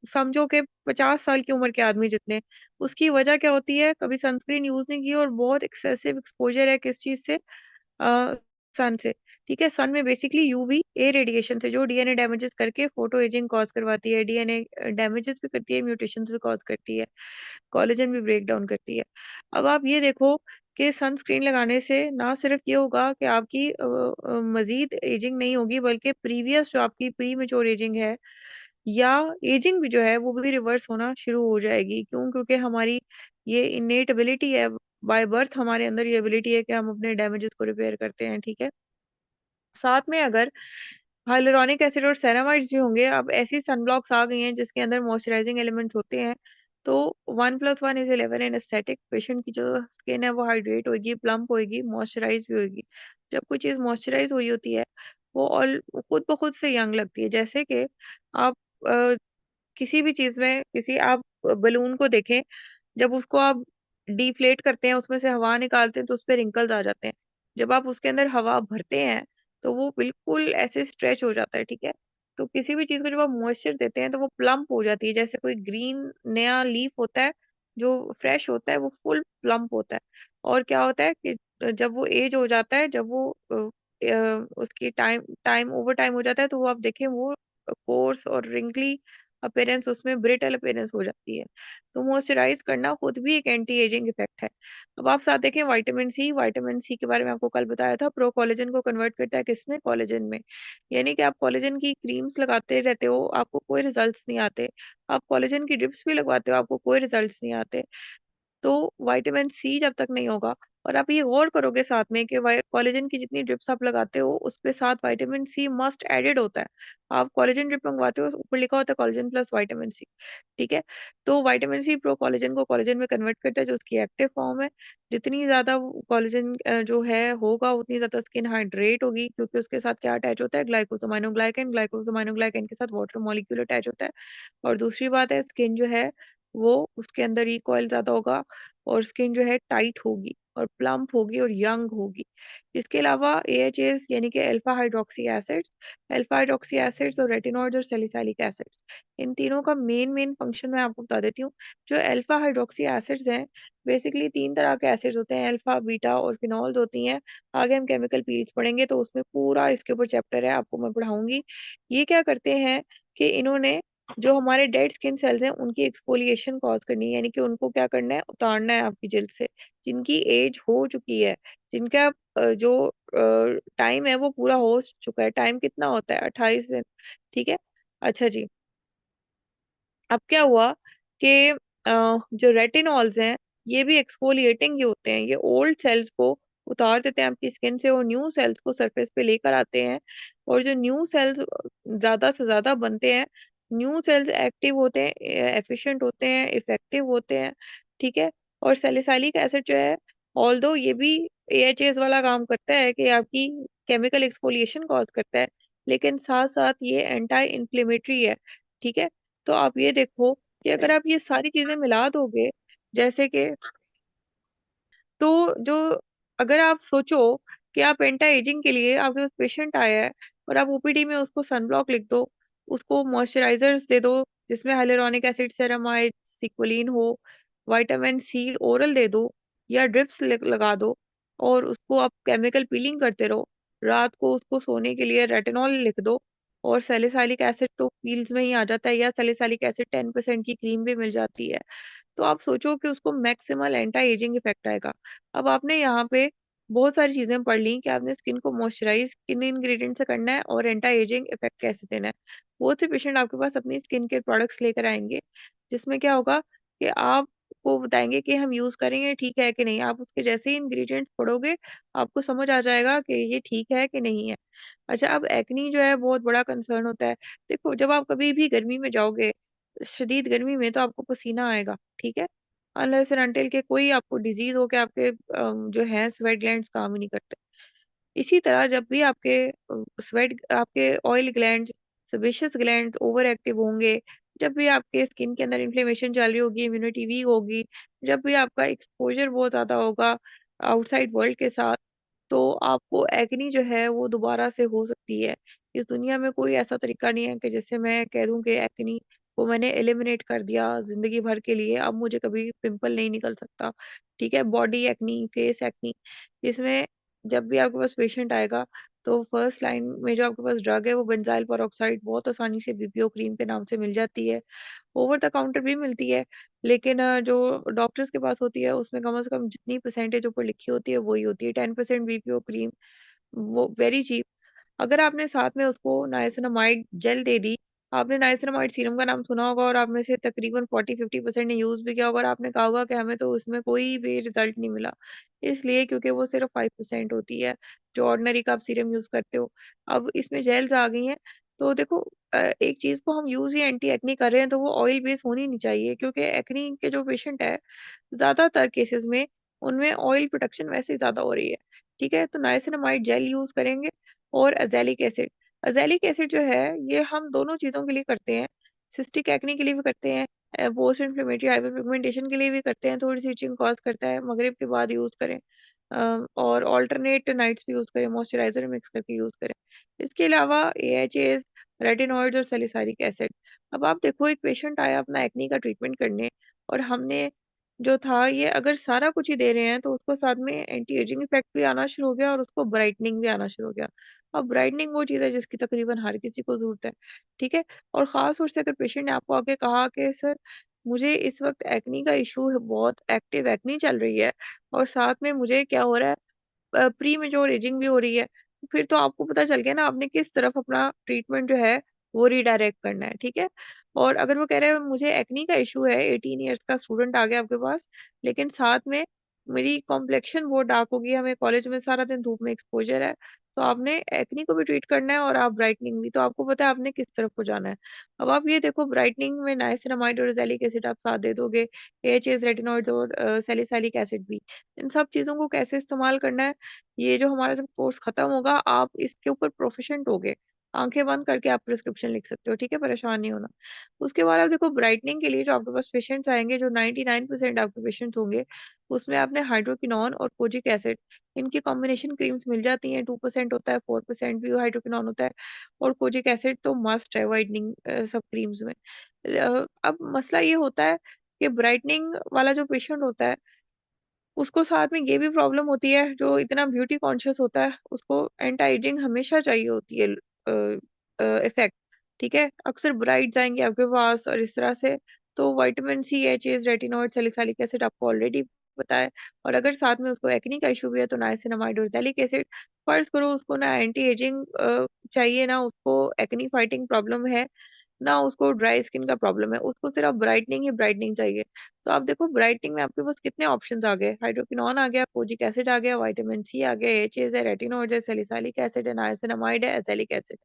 समझो कि 50 साल की उम्र के आदमी जितने। उसकी वजह क्या होती है? कभी सनस्क्रीन यूज़ नहीं की और बहुत एक्सेसिव एक्सपोज़र है किस चीज़ से? सन से, ठीक है? सन में बेसिकली यूवी ए रेडिएशन से जो डीएनए डैमेजेस करके फोटो एजिंग कॉज़ करवाती है, डीएनए डैमेजेस भी करती है, म्यूटेशंस भी कॉज़ करती है, कोलेजन भी ब्रेक डाउन करती है। अब आप ये देखो कि सनस्क्रीन लगाने से ना सिर्फ़ ये होगा कि आपकी मज़ीद एजिंग नहीं होगी, बल्कि प्रीवियस जो आपकी प्रीमैच्योर एजिंग है या एजिंग भी जो है वो भी रिवर्स होना शुरू हो जाएगी। क्यों? क्योंकि हमारी ये इनेट एबिलिटी है, बाय बर्थ हमारे अंदर ये एबिलिटी है कि हम अपने डैमेजेस को रिपेयर करते हैं, ठीक है? साथ में अगर hyaluronic एसिड और सेरामाइड्स भी होंगे, अब ऐसी सनब्लॉक्स आ गई हैं जिसके अंदर मॉइस्चराइजिंग एलिमेंट्स होते हैं, तो 1 + 1 = 11 इन एस्थेटिक पेशेंट की जो स्किन है वो हाइड्रेट होएगी, प्लम्प होएगी, मॉइस्चराइज़ भी होएगी। जब कोई चीज़ मॉइस्चराइज़ हुई होती है, वो खुद ब खुद से यंग लगती है। जैसे कि आप अ, किसी भी चीज़ में किसी आप बलून को देखें, जब उसको आप डिफ्लेट करते हैं, उसमें से हवा निकालते हैं तो उसपे रिंकल्स आ जाते हैं। जब आप उसके अंदर हवा भरते हैं, तो वो बिल्कुल ऐसे स्ट्रेच हो जाता है, ठीक है? तो किसी भी चीज़ को जब आप मॉइस्चर देते हैं, तो वो प्लम्प हो जाती है। जैसे कोई ग्रीन नया लीफ होता है, जो फ्रेश होता है, वो फुल प्लम्प होता है। और क्या होता है कि जब वो एज हो जाता है, जब वो उसकी टाइम टाइम ओवर टाइम हो जाता है, तो वो आप देखें वो कोर्स और रिंकली अपीयरेंस उसमें ब्रिटल अपीयरेंस हो जाती है। तो मॉइस्चराइज़ करना खुद भी एक एंटी एजिंग इफ़ेक्ट है। अब आप साथ देखें विटामिन सी के बारे में आपको कल बताया था, प्रो कोलेजन को कन्वर्ट करता है किसमें? कोलेजन में। यानी कि आप कोलेजन की क्रीम्स लगाते रहते हो, आपको कोई रिज़ल्ट्स नहीं आते। आप कोलेजन की ड्रिप्स भी लगवाते हो, आपको कोई रिज़ल्ट्स नहीं आते। तो विटामिन सी जब तक नहीं होगा और आप ये गौर करोगे साथ में कि कोलेजन की जितनी ड्रिप्स आप लगाते हो उस पे साथ विटामिन सी मस्ट एडेड होता है। आप कोलेजन ड्रिप मंगवाते हो ऊपर लिखा होता है कोलेजन प्लस विटामिन सी, ठीक है? तो विटामिन सी प्रो कोलेजन को कोलेजन में कन्वर्ट करता है जो उसकी एक्टिव फॉर्म है। जितनी ज़्यादा कोलेजन जो है होगा उतनी ज़्यादा स्किन हाइड्रेट होगी क्योंकि उसके साथ क्या अटैच होता है ग्लाइकोसामाइनोग्लाइकन, ग्लाइकोसामाइनोग्लाइकन के साथ वाटर मॉलिक्यूल अटैच होता है। और दूसरी बात है स्किन जो है वो उसके अंदर रिकॉइल ज़्यादा होगा और स्किन जो है टाइट होगी और प्लम्प होगी और यंग होगी। इसके अलावा एएचएस यानी कि अल्फा हाइड्रॉक्सी एसिड्स और रेटिनॉइड्स और सैलिसिलिक एसिड्स, इन तीनों का मेन फंक्शन मैं आपको बता देती हूँ। जो अल्फा हाइड्रॉक्सी एसिड्स हैं, बेसिकली 3 तरह के एसिड्स होते हैं, अल्फा, बीटा और फिनोल्स होती हैं। आगे हम केमिकल पील्स पढ़ेंगे तो उसमें पूरा इसके ऊपर चैप्टर है, आपको मैं पढ़ाऊँगी। ये क्या करते हैं कि इन्होंने जो हमारे डेड स्किन सेल्स हैं उनकी एक्सफोलिएशन कॉज़ करनी है, यानी कि उनको क्या करना है, उतारना है आपकी जल्द से। जिनकी एज हो चुकी है, जिनका जो टाइम है वो पूरा हो चुका है। टाइम कितना होता है? 28 दिन, ठीक है? अच्छा जी। अब क्या हुआ कि जो रेटिनॉल्स हैं, ये भी एक्सफोलिएटिंग ही होते हैं। ये ओल्ड सेल्स को उतार देते हैं आपकी स्किन से और न्यू सेल्स को सरफेस पे लेकर आते हैं और जो न्यू सेल्स ज़्यादा से ज़्यादा बनते हैं, न्यू सेल्स एक्टिव होते हैं, एफिशिएंट होते हैं, इफेक्टिव होते हैं, ठीक है? और सैलिसिलिक एसिड जो है, ऑल्दो ये भी एएचएस वाला काम करता है कि आपकी केमिकल एक्सफोलिएशन कॉज़ करता है, लेकिन साथ-साथ ये एंटी इन्फ्लेमेटरी है, ठीक है? तो आप ये देखो कि अगर आप ये सारी चीज़ें मिला दोगे, जैसे कि तो जो अगर आप सोचो कि आप एंटी एजिंग के लिए आपके पास पेशेंट आया है और आप ओपीडी में उसको सनब्लॉक लिख दो, उसको मॉइस्चराइज़र्स दे दो, जिसमें हाइलुरोनिक एसिड, सेरामाइड, सिकोलिन हो, विटामिन सी ओरल दे दो या ड्रिप्स लगा दो और उसको आप केमिकल पीलिंग करते रहो। रात को उसको सोने के लिए रेटिनॉल लिख दो और सैलिसिलिक एसिड तो पील्स में ही आ जाता है या सैलिसिलिक एसिड 10% की क्रीम भी मिल जाती है। तो आप सोचो कि उसको मैक्सिमल एंटी एजिंग इफेक्ट आएगा। अब आपने यहाँ पे बहुत सारी चीज़ें पढ़ ली कि आपने स्किन को मॉइस्चराइज़ किन इंग्रीडिएंट से करना है और एंटी एजिंग इफेक्ट कैसे देना है। बहुत से पेशेंट आपके पास अपनी स्किन केयर प्रोडक्ट्स लेकर आएँगे, जिसमें क्या होगा कि आपको बताएँगे कि हम यूज़ करेंगे ठीक है कि नहीं। आप उसके जैसे ही इंग्रीडिएंट्स पढ़ोगे, आपको समझ आ जाएगा कि ये ठीक है कि नहीं है। अच्छा, अब एक्ने जो है बहुत बड़ा कंसर्न होता है। देखो, जब आप कभी भी गर्मी में जाओगे, शदीद गर्मी में तो आपको पसीना आएगा, ठीक है? अनलेस एंड अनटिल कि कोई आपको डिज़ीज़ हो के आपके जो हैं स्वेट ग्लैंड्स काम ही नहीं करते। इसी तरह जब भी आपके आपके oil glands, sebaceous glands over active होंगे, जब भी आपके स्किन के अंदर इन्फ्लेमेशन चल रही होगी, इम्यूनिटी वीक होगी, जब भी आपका एक्सपोज़र बहुत ज़्यादा होगा आउटसाइड वर्ल्ड के साथ, तो आपको एक्ने जो है वो दोबारा से हो सकती है। इस दुनिया में कोई ऐसा तरीका नहीं है कि जिससे मैं कह दूँ कि एक्ने को मैंने एलिमिनेट कर दिया ज़िंदगी भर के लिए, अब मुझे कभी पिंपल नहीं निकल सकता, ठीक है? बॉडी एक्ने, फेस एक्ने, इसमें जब भी आपके पास पेशेंट आएगा तो फर्स्ट लाइन में जो आपके पास ड्रग है वो बेंजाइल पेरोक्साइड बहुत आसानी से बीपीओ क्रीम के नाम से मिल जाती है। ओवर द काउंटर भी मिलती है, लेकिन जो डॉक्टर्स के पास होती है उसमें कम से कम जितनी परसेंटेज ऊपर लिखी होती है वही होती है, 10% बीपीओ क्रीम, वो वेरी चीप। अगर आपने साथ में उसको नाइसिनामाइड जेल दे दी, आपने नाइसिनामाइड सीरम का नाम सुना होगा और आप में से तकरीबन 40-50% ने यूज़ भी किया होगा और आपने कहा होगा कि हमें तो उसमें कोई भी रिज़ल्ट नहीं मिला। इसलिए क्योंकि वो सिर्फ़ 5% होती है, जो ऑर्डिनरी का आप सीरम यूज़ करते हो। अब इसमें जेल्स आ गई हैं, तो देखो एक चीज़ को हम यूज़ ही एंटी एक्ने कर रहे हैं, तो वो ऑयल बेस्ड होनी नहीं चाहिए क्योंकि एक्ने के जो पेशेंट है, ज़्यादातर केसेज़ में उनमें ऑयल प्रोडक्शन वैसे ही ज़्यादा हो रही है, ठीक है? तो नाइसिनामाइड जेल यूज़ करेंगे और एज़ेलिक एसिड। एज़ेलिक एसिड जो है, ये हम दोनों चीज़ों के लिए करते हैं, सिस्टिक एक्ने के लिए भी करते हैं, पोस्ट इन्फ्लेमेटरी हाइपर पिगमेंटेशन के लिए भी करते हैं, थोड़ी-सी इचिंग कॉज़ करता है, मगरिब के बाद यूज़ करें। और अल्टरनेट नाइट्स भी यूज़ करें, मॉइस्चराइज़र मिक्स करके यूज़ करें। इसके अलावा एएचएज़, रेटिनॉइड्स और सैलिसिलिक एसिड। अब आप देखो एक पेशेंट आया अपना एक्ने का ट्रीटमेंट करने और हमने जो था ये अगर सारा कुछ ही दे रहे हैं तो उसको साथ में एंटी एजिंग इफेक्ट भी आना शुरू हो गया और उसको ब्राइटनिंग भी आना शुरू हो गया। अब ब्राइटनिंग वो चीज़ है जिसकी तकरीबन हर किसी को ज़रूरत है, ठीक है? और ख़ास तौर से अगर पेशेंट ने आपको आके कहा कि सर मुझे इस वक़्त एक्ने का इश्यू है, बहुत एक्टिव एक्ने चल रही है और साथ में मुझे क्या हो रहा है, प्रीमेच्योर एजिंग भी हो रही है, फिर तो आपको पता चल गया ना आपने किस तरफ अपना ट्रीटमेंट जो है वो रीडायरेक्ट करना है, ठीक है? और अगर वो कह रहे हैं मुझे एक्ने का इश्यू है, 18 इयर्स का स्टूडेंट आ गया आपके पास, लेकिन साथ में मेरी कॉम्प्लेक्शन बहुत डार्क हो गई है, हमें कॉलेज में सारा दिन धूप में एक्सपोज़र है, तो आपने एक्ने को भी ट्रीट करना है और आप ब्राइटनिंग भी, तो आपको पता है आपने किस तरफ को जाना है। अब आप ये देखो ब्राइटनिंग में नाइसिनामाइड और एज़ेलिक एसिड आप साथ दे दोगे, एएचएज़, रेटिनॉइड्स और सैलिसिलिक एसिड भी। इन सब चीज़ों को कैसे इस्तेमाल करना है, ये जो हमारा जब कोर्स खत्म होगा आप इसके ऊपर प्रोफिशिएंट होगे। आँखें बंद करके आप प्रिस्क्रिप्शन लिख सकते हो, ठीक है? परेशान नहीं होना। उसके बाद आप देखो ब्राइटनिंग के लिए जो आपके पास पेशेंट्स आएँगे, जो 99% आपके पेशेंट्स होंगे, उसमें आपने हाइड्रोक्विनोन और कोजिक एसिड इनकी कॉम्बिनेशन क्रीम्स मिल जाती हैं, 2% होता है, 4% भी हाइड्रोक्विनोन होता है और कोजिक एसिड तो मस्ट है व्हाइटनिंग सब क्रीम्स में। अब मसला ये होता है कि ब्राइटनिंग वाला जो पेशेंट होता है उसको साथ में ये भी प्रॉब्लम होती है, जो इतना ब्यूटी कॉन्शियस होता है, उसको एंटी एजिंग हमेशा चाहिए होती है इफ़ेक्ट, ठीक है? अक्सर ब्राइड्स आएँगी आपके पास और इस तरह से, तो vitamin C, HAs, retinoid, salicylic acid आपको ऑलरेडी पता है और अगर साथ में उसको एक्ने का इश्यू भी है, तो नाइसिनामाइड और ज़ैलिक एसिड। फ़र्ज़ करो उसको ना एंटी एजिंग चाहिए, ना उसको एक्ने फाइटिंग प्रॉब्लम है, ना उसको ड्राई स्किन का प्रॉब्लम है, उसको सिर्फ ब्राइटनिंग ही ब्राइटनिंग चाहिए। तो आप देखो ब्राइटनिंग में आपके पास कितने ऑप्शंस आ गए, हाइड्रोक्विनोन आ गया, कोजिक एसिड आ गया, विटामिन सी आ गया, एचएज़ है, रेटिनॉइड्स है, सैलिसिलिक एसिड है, नाइसिनामाइड है, एज़ेलिक एसिड।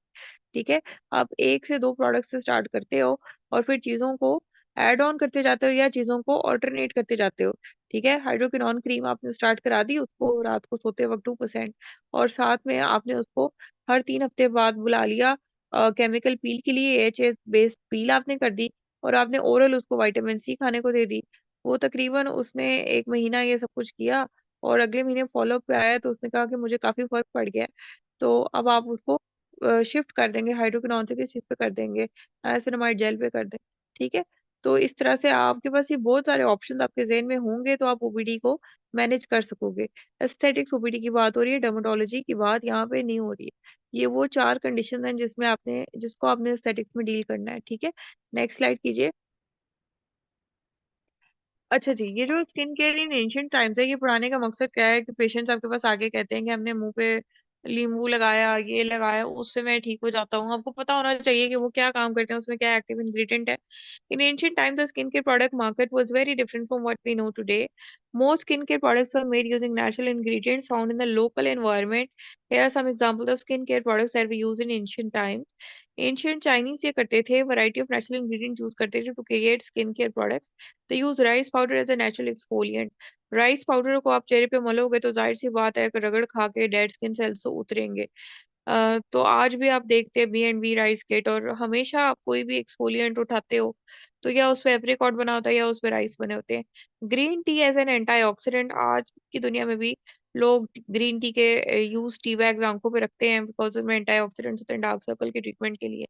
ठीक है? आप 1 से 2 प्रोडक्ट से स्टार्ट करते हो और फिर चीज़ों को ऐड ऑन करते जाते हो या चीज़ों को अल्टरनेट करते जाते हो। ठीक है? हाइड्रोक्विनोन क्रीम आपने स्टार्ट करा दी, उसको रात को सोते वक़्त 2% और साथ में आपने उसको हर 3 हफ्ते बाद बुला लिया केमिकल पील के लिए एएचएस बेस्ड पील आपने कर दी और आपने ओरल उसको विटामिन सी खाने को दे दी। वो तकरीबन उसने 1 महीना ये सब कुछ किया और अगले महीने फ़ॉलो-अप पे आया तो उसने कहा कि मुझे काफ़ी फ़र्क पड़ गया है। तो अब आप उसको शिफ्ट कर देंगे हाइड्रोक्विनोन से किस चीज़ पे कर देंगे, नाइसिनामाइड जेल पे कर दें, ठीक है? तो इस तरह से आपके पास ये बहुत सारे ऑप्शंस आपके ज़हन में होंगे तो आप ओपीडी को मैनेज कर सकोगे। एस्थेटिक्स ओपीडी की बात हो रही है, डर्मेटोलॉजी की बात यहाँ पे नहीं हो रही है। ये वो 4 कंडीशन हैं जिसको आपने एस्थेटिक्स में डील करना है, ठीक है? नेक्स्ट स्लाइड कीजिए। अच्छा जी, ये जो स्किन केयर इन एंशिएंट टाइम्स है, ये बढ़ाने का मकसद क्या है कि पेशेंट्स आपके पास आके कहते हैं कि हमने मुँह पे नींबू लगाया, ये लगाया, उससे मैं ठीक हो जाता हूँ। आपको पता होना चाहिए कि वो क्या काम करते हैं, उसमें क्या एक्टिव इंग्रीडिएंट है। In ancient times, the skincare product market was very different from what we know today. Most skincare products were made using natural ingredients found in the local environment. Here are some examples of skincare products that we use in ancient times. Ancient Chinese ये करते थे, variety of natural ingredients use करते थे to create skincare products. They use rice powder as a natural exfoliant. Rice powder को आप चेहरे पे मलोगे तो जाहिर सी बात है कि रगड़ खा के डेड स्किन सेल्स तो उतरेंगे। तो आज भी आप देखते हैं बी&बी राइस किट और हमेशा आप कोई भी एक्सफोलिएंट उठाते हो तो या उस पे एप्रिकॉट बना होता है या उस पे राइस बने होते हैं। Green tea as an antioxidant आज की दुनिया में भी लोग ग्रीन टी के यूज टी बैग्स आंखों पे रखते हैं बिकॉज उसमें एंटीऑक्सीडेंट्स होते हैं डार्क सर्कल के ट्रीटमेंट के लिए।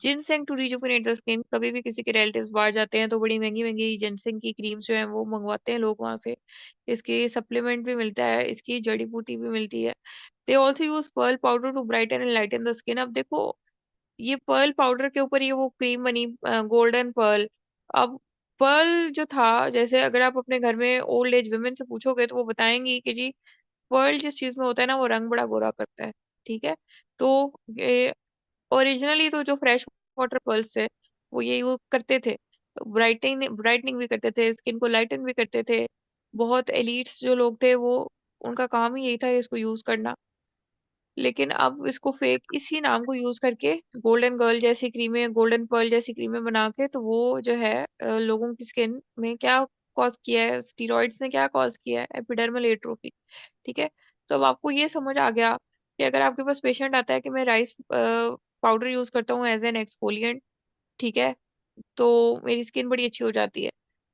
Ginseng to rejuvenate the skin, कभी भी किसी के रिलेटिव्स बाहर जाते हैं तो बड़ी महंगी महंगी जिनसेंग की क्रीम्स जो है वो मंगवाते हैं लोग वहां से। इसकी सप्लीमेंट भी मिलता है, इसकी जड़ी बूटी भी मिलती है। They also use pearl powder to brighten and lighten the skin. अब देखो ये पर्ल पाउडर के ऊपर ये वो क्रीम बनी, गोल्डन पर्ल। अब पर्ल जो था, जैसे अगर आप अपने घर में ओल्ड एज वुमेन से पूछोगे तो वो बताएंगी कि जी पर्ल जिस चीज में होता है ना वो रंग बड़ा गोरा करता है। ठीक है। तो ओरिजिनली तो जो फ्रेश वाटर पर्ल्स थे वो ये यूज करते थे, ब्राइटनिंग ब्राइटनिंग भी करते थे, स्किन को लाइटन भी करते थे। बहुत एलिट्स जो लोग थे वो, उनका काम ही यही था इसको यूज करना। लेकिन अब इसको फेक इसी नाम को यूज करके गोल्डन गर्ल जैसी क्रीमें, गोल्डन पर्ल जैसी क्रीमें बना के, तो वो जो है लोगों की स्किन में क्या कॉज किया है, स्टीरॉइड्स ने क्या कॉज किया है, एपिडर्मल एट्रोफी। ठीक है। तो अब आपको ये समझ आ गया कि अगर आपके पास पेशेंट आता है कि मैं राइस पाउडर यूज करता हूँ एज एन एक्सफोलिएंट, ठीक है, तो मेरी स्किन बड़ी अच्छी हो जाती है।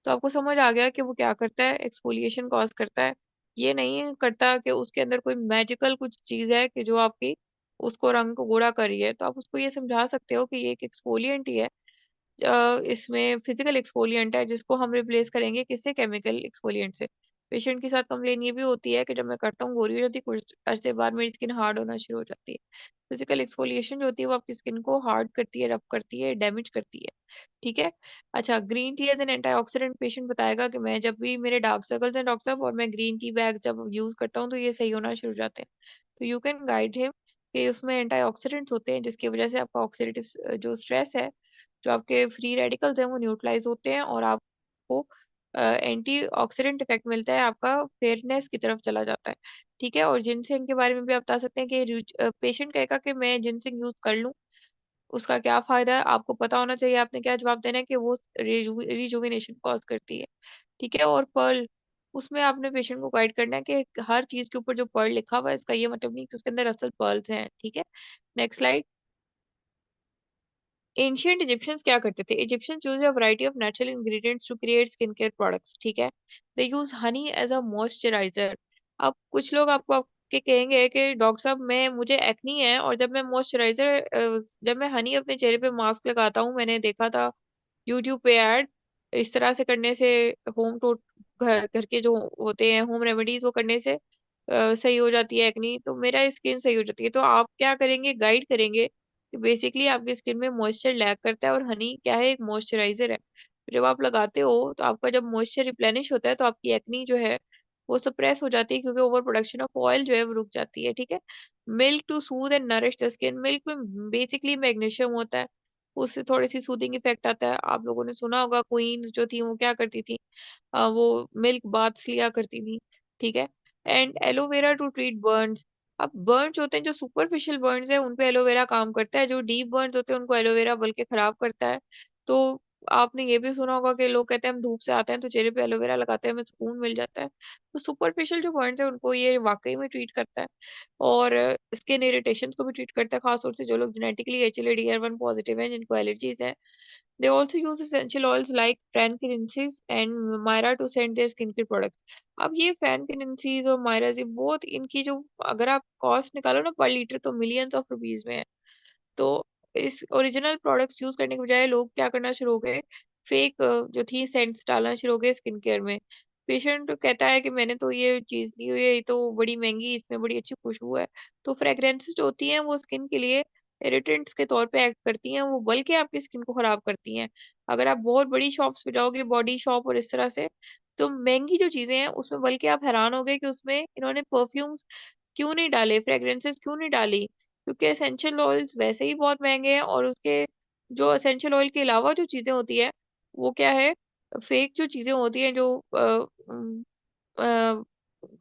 तो आपको समझ आ गया कि वो क्या करता है, एक्सफोलिएशन कॉज करता है। ये नहीं करता कि उसके अंदर कोई मैजिकल कुछ चीज है कि जो आपकी उसको रंग को गोरा कर रही है। तो आप उसको ये समझा सकते हो कि ये एक एक्सफोलिएंट ही है। इसमें फिजिकल एक्सफोलिएंट है जिसको हम रिप्लेस करेंगे किससे, केमिकल एक्सफोलिएंट से। पेशेंट के साथ कंप्लेन ये भी होती है कि जब मैं करता हूँ गोरी हो जाती है, कुछ अरसे बाद मेरी स्किन हार्ड होना शुरू हो जाती है। फिजिकल एक्सफोलिएशन जो होती है वो आपकी स्किन को हार्ड करती है, रफ करती है, डैमेज करती है। ठीक है। अच्छा, green tea as an antioxidant patient बताएगा कि मैं जब भी मेरे डार्क सर्कल्स हैं डॉक्टर साहब और मैं ग्रीन टी बैग जब यूज करता हूँ तो ये सही होना शुरू हो जाते हैं। तो यू कैन गाइड हिम कि उसमें एंटीऑक्सीडेंट्स होते हैं जिसकी वजह से आपका ऑक्सीडेटिव जो स्ट्रेस है, जो आपके फ्री रेडिकल्स हैं वो न्यूट्रलाइज होते हैं और आपको एंटी ऑक्सीडेंट इफेक्ट मिलता है, आपका फेयरनेस की तरफ चला जाता है। ठीक है। और जिनसेंग के बारे में भी आप बता सकते हैं कि पेशेंट कहेगा कि मैं जिनसेंग यूज कर लूं, उसका क्या फायदा है, आपको पता होना चाहिए आपने क्या जवाब देना है कि वो रिजुविनेशन कॉज करती है। ठीक है। और पर्ल, उसमें आपने पेशेंट को गाइड करना है कि हर चीज के ऊपर जो पर्ल लिखा हुआ है इसका ये मतलब नहीं कि उसके अंदर असल पर्ल्स हैं। ठीक है। Next slide. एंशियंट इजिप्शियंस क्या करते थे, Egyptians use a variety of natural ingredients to create skin care products. ठीक है। They use honey as a moisturiser. अब कुछ लोग आपको आपके कहेंगे कि डॉक्टर साहब मैं मुझे एक्नी है और जब मैं मॉइस्चराइजर, जब मैं हनी अपने चेहरे पे मास्क लगाता हूँ, मैंने देखा था यूट्यूब पे ऐड, इस तरह से करने से होम टू घर घर के जो होते हैं होम रेमेडीज वो करने से सही हो जाती है एक्नी, तो मेरा स्किन सही हो जाती है। तो आप क्या करेंगे, गाइड करेंगे कि बेसिकली आपकी स्किन में मॉइस्चर लैक करता है और हनी क्या है, एक मॉइस्चराइजर है। जब आप लगाते हो तो आपका जब मॉइस्चर रिप्लेनिश होता है तो आपकी एक्नी जो है वो सप्रेस हो जाती है क्योंकि ओवर प्रोडक्शन ऑफ ऑयल जो है वो रुक जाती है। ठीक है। Milk to soothe and nourish the skin, milk में बेसिकली मैग्नीशियम होता है, उससे थोड़ी सी सूदिंग इफेक्ट आता है। आप लोगों ने सुना होगा क्वींस जो थी वो क्या करती थी, वो मिल्क बाथ्स लिया करती थी। ठीक है। And aloe vera to treat burns. अब बर्न्स होते हैं जो सुपरफिशियल बर्न्स है उन पे एलोवेरा काम करता है, जो डीप बर्न्स होते हैं उनको एलोवेरा बल्कि खराब करता है। तो आपने ये भी सुना होगा कि लोग कहते हैं हम धूप से आते हैं तो चेहरे पे एलोवेरा लगाते हैं हमें सुकून मिल जाता है। तो सुपरफिशियल जो बर्न्स है उनको ये वाकई में ट्रीट करता है। और स्किन इरिटेशन को भी ट्रीट करता है, खासतौर से जो लोग जेनेटिकली HLA-DR1 पॉजिटिव हैं, जिनको एलर्जीज हैं। They also use essential oils like frankincense and myra to scent their skincare products. अब ये frankincense और myra ये बहुत इनकी जो, अगर आप कॉस्ट निकालो ना पर लीटर तो मिलियंस ऑफ रुपीज में है। तो इस ओरिजिनल प्रोडक्ट्स यूज करने के बजाय लोग क्या करना शुरू हो गए, फेक जो थी सेंट्स डालना शुरू हो गए स्किन केयर में। पेशेंट कहता है कि मैंने तो ये चीज ली हुई है, ये तो बड़ी महंगी, इसमें बड़ी अच्छी खुशबू है। तो फ्रेग्रेंसेस जो होती हैं वो स्किन के लिए इरिटेंट्स के तौर पे एक्ट करती हैं, वो बल्कि आपकी स्किन को खराब करती हैं। अगर आप बहुत बड़ी शॉप्स पे जाओगे, बॉडी शॉप और इस तरह से, तो महंगी जो चीजें हैं उसमें बल्कि आप हैरान होगे कि उसमें इन्होंने परफ्यूम्स क्यों नहीं डाले, फ्रेग्रेंसेस क्यों नहीं डाली, क्योंकि एसेंशियल ऑयल्स वैसे ही बहुत महंगे हैं और उसके जो एसेंशियल ऑयल के अलावा जो चीजें होती है वो क्या है, फेक जो चीजें होती हैं जो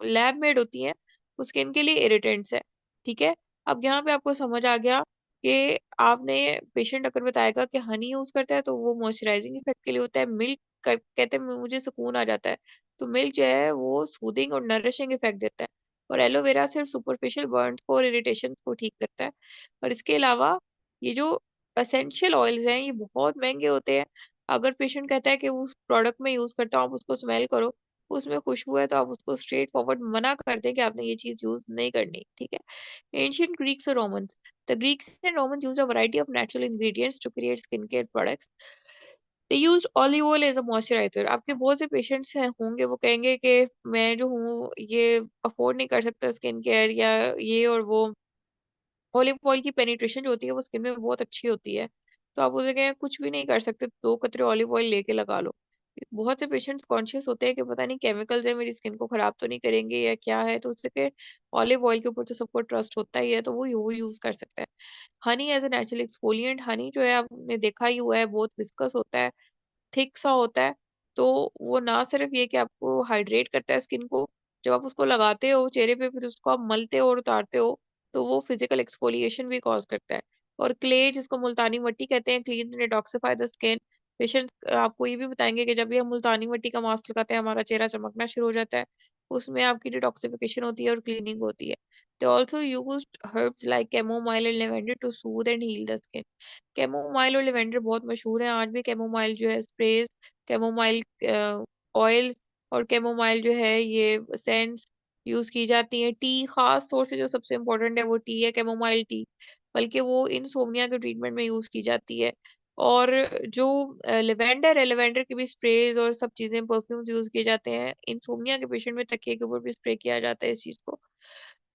लैब मेड होती हैं, वो स्किन के लिए इरिटेंट्स है। ठीक है। अब यहाँ पे आपको समझ आ गया कि आपने, पेशेंट अगर बताएगा कि हनी यूज करता है तो वो मॉइस्चराइजिंग इफेक्ट के लिए होता है, मिल्क कहते हैं मुझे सुकून आ जाता है, तो मिल्क जो है वो सूदिंग और नरिशिंग इफेक्ट देता है। और एलोवेरा सिर्फ सुपरफिशियल बर्न्स को और इरिटेशन को ठीक करता है। और इसके अलावा ये जो एसेंशियल ऑयल्स हैं ये बहुत महंगे होते हैं। अगर पेशेंट कहता है कि उस प्रोडक्ट में यूज करता हूँ, आप उसको स्मेल करो, उसमें खुशबू है तो आप उसको स्ट्रेट फॉरवर्ड मना कर दें कि आपने ये चीज़ यूज़ नहीं करनी, ठीक है? एंशिएंट ग्रीक्स और Romans, the Greeks and Romans used a variety of natural ingredients to create skincare products. They used olive oil as a moisturizer. आपके बहुत से पेशेंट्स हैं होंगे वो कहेंगे कि मैं जो हूँ ये अफोर्ड नहीं कर सकता स्किन केयर या ये और वो। ऑलिव ऑयल की पेनिट्रेशन जो होती है वो स्किन में बहुत अच्छी होती है। तो आप उसे कहें कुछ भी नहीं कर सकते, 2 कतरे ऑलिव ऑयल लेके लगा लो। बहुत से पेशेंट्स कॉन्शियस होते हैं कि पता नहीं केमिकल्स है मेरी स्किन को खराब तो नहीं करेंगे या क्या है, तो उससे के ऑलिव ऑयल के ऊपर तो सबको ट्रस्ट होता ही है, तो वो यूज़ कर सकता है। Honey as a natural exfoliant, Honey जो है आपने देखा ही हुआ है बहुत विस्कस होता है। थिक सा होता है, तो वो ना सिर्फ ये कि आपको हाइड्रेट करता है स्किन को, जब आप उसको लगाते हो चेहरे पे फिर उसको आप मलते हो और उतारते हो, तो वो फिजिकल एक्सफोलिएशन भी कॉज़ करता है। और क्ले जिसको मुल्तानी मिट्टी कहते हैं, clean and detoxify the skin. Patient आपको ये भी बताएँगे कि जब भी हम मुल्तानी मिट्टी का मास्क लगाते हैं, हमारा चेहरा चमकना शुरू हो जाता है। उसमें आपकी डिटॉक्सिफिकेशन होती है और क्लीनिंग होती है। They also used herbs like chamomile and lavender to soothe and heal the skin. Chamomile और लेवेंडर बहुत मशहूर है। आज भी कैमोमाइल जो है स्प्रेज, कैमोमाइल ऑयल्स और कैमोमाइल जो है ये सेंट्स यूज की जाती है। टी खास तौर से जो सबसे इम्पोर्टेंट है वो टी है, कैमोमाइल टी, बल्कि वो इंसोम्निया के ट्रीटमेंट में यूज की जाती है। और जो लेवेंडर है, लेवेंडर के भी स्प्रेज और सब चीजें परफ्यूम्स यूज किए जाते हैं। इंसोम्निया के पेशेंट में तकिए के ऊपर भी स्प्रे किया जाता है इस चीज को।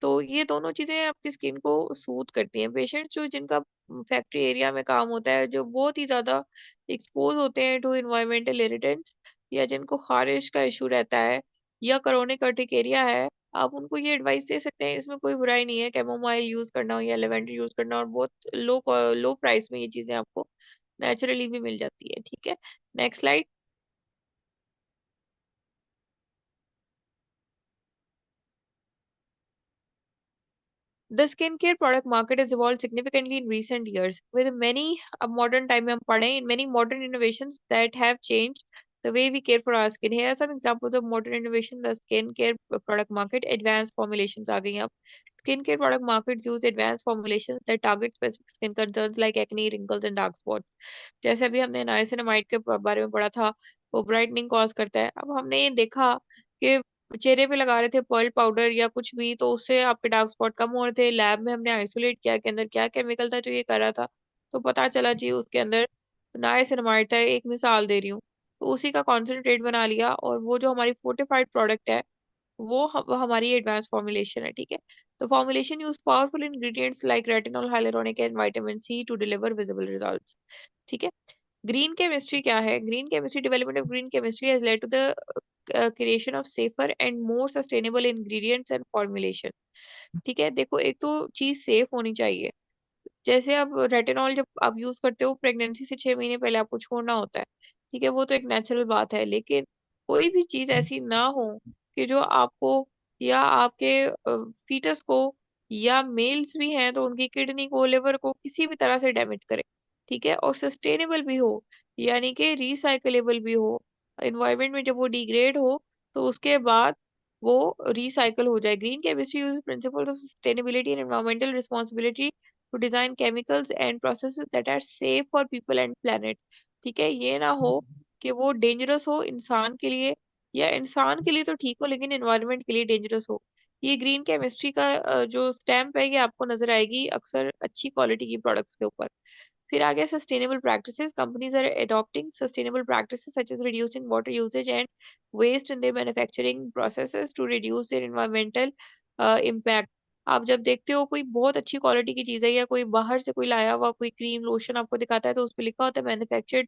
तो ये दोनों चीज़ें आपकी स्किन को सूट करती हैं। पेशेंट्स जो जिनका फैक्ट्री एरिया में काम होता है, जो बहुत ही ज़्यादा एक्सपोज़ होते हैं टू एनवायरमेंटल इरिटेंट्स या जिनको ख़ारिश का इश्यू रहता है या क्रोनिक अर्टिकेरिया है, आप उनको ये एडवाइस दे सकते हैं। इसमें कोई बुराई नहीं है कैमोमाइल यूज़ करना या लेवेंडर यूज़ करना, और बहुत लो प्राइस में ये चीज़ें आपको नेचुरली भी मिल जाती है। ठीक है? Next slide. The skincare product market has evolved significantly in recent years, with many modern time में हम पढ़ें many modern innovations that have changed the way we care for our skin. Here are some examples of modern innovation. The skincare product market, advanced formulations आ गई हैं अब. Skincare product markets use advanced formulations that target specific skin concerns like acne, wrinkles, and dark spots. जैसे अभी हमने niacinamide के बारे में पढ़ा था, वो ब्राइटनिंग कॉज करता है। अब हमने ये देखा कि चेहरे पे लगा रहे थे पर्ल पाउडर या कुछ भी, तो उससे आपके डार्क स्पॉट कम हो रहे थे। लैब में हमने आइसोलेट किया कि अंदर क्या केमिकल था जो ये कर रहा था, तो पता चला जी उसके अंदर नाइसिनामाइड था। एक मिसाल दे रही हूँ, तो उसी का कॉन्सेंट्रेट बना लिया, और वो जो हमारी फोर्टिफाइड प्रोडक्ट है वो हमारी एडवांस फॉर्मुलेशन है। ठीक है? तो formulation use powerful ingredients like retinol, hyaluronic and vitamin C to deliver visible results. ठीक है? ग्रीन केमिस्ट्री क्या है? Green chemistry, development of green chemistry has led to the creation of safer and more sustainable ingredients and formulation. ठीक है? देखो, एक तो चीज सेफ होनी चाहिए। जैसे अब रेटिनॉल जब आप यूज करते हो, प्रेगनेंसी से 6 महीने पहले आपको छोड़ना होता है। ठीक है? वो तो एक नेचुरल बात है, लेकिन कोई भी चीज ऐसी ना हो कि जो आपको या आपके फीटस को, या मेल्स भी हैं तो उनकी किडनी को, लिवर को किसी भी तरह से डैमेज करे। ठीक है? और सस्टेनेबल भी हो, यानी कि रिसाइकलेबल भी हो। एनवायरनमेंट में जब वो डिग्रेड हो, तो उसके बाद वो रिसाइकल हो जाए। Green chemistry use principles of sustainability and environmental responsibility to design chemicals and processes that are safe for people and planet. ठीक है? ये ना हो कि वो डेंजरस हो इंसान के लिए, या इंसान के लिए तो ठीक हो लेकिन एनवायरनमेंट के लिए डेंजरस हो। ये ग्रीन केमिस्ट्री का जो स्टैम्प है ये आपको नजर आएगी अक्सर अच्छी क्वालिटी की प्रोडक्ट्स के ऊपर। फिर आ गया sustainable practices. Companies are adopting sustainable practices such as reducing water usage and waste in their manufacturing processes to reduce their environmental impact. आप जब देखते हो कोई बहुत अच्छी क्वालिटी की चीज़ है, या कोई बाहर से कोई लाया हुआ कोई क्रीम लोशन आपको दिखाता है, तो उस पे लिखा होता है मैन्युफैक्चर्ड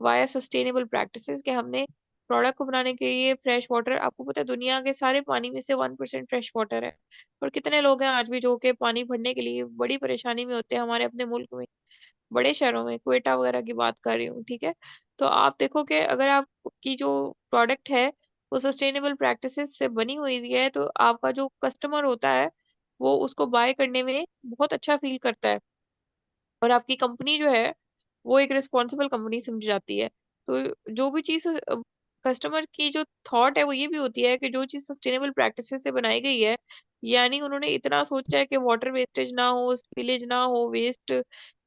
वाया सस्टेनेबल प्रैक्टिसेस, कि हमने प्रोडक्ट को बनाने के लिए फ्रेश वाटर, आपको पता है दुनिया के सारे पानी में से 1% फ्रेश वाटर है। और कितने लोग हैं आज भी जो कि पानी भरने के लिए बड़ी परेशानी में होते हैं हमारे अपने मुल्क में, बड़े शहरों में, क्वेटा वगैरह की बात कर रही हूँ। ठीक है? तो आप देखो कि अगर आपकी जो प्रोडक्ट है वो सस्टेनेबल प्रैक्टिसेस से बनी हुई है, तो आपका जो कस्टमर होता है वो उसको बाय करने में बहुत अच्छा फील करता है, और आपकी कंपनी जो है वो एक रिस्पॉन्सिबल कंपनी समझी जाती है। तो जो भी चीज़ कस्टमर की जो थॉट है वो ये भी होती है कि जो चीज़ सस्टेनेबल प्रैक्टिसेस से बनाई गई है, यानी उन्होंने इतना सोचा है कि वाटर वेस्टेज ना हो, स्पिलेज ना हो वेस्ट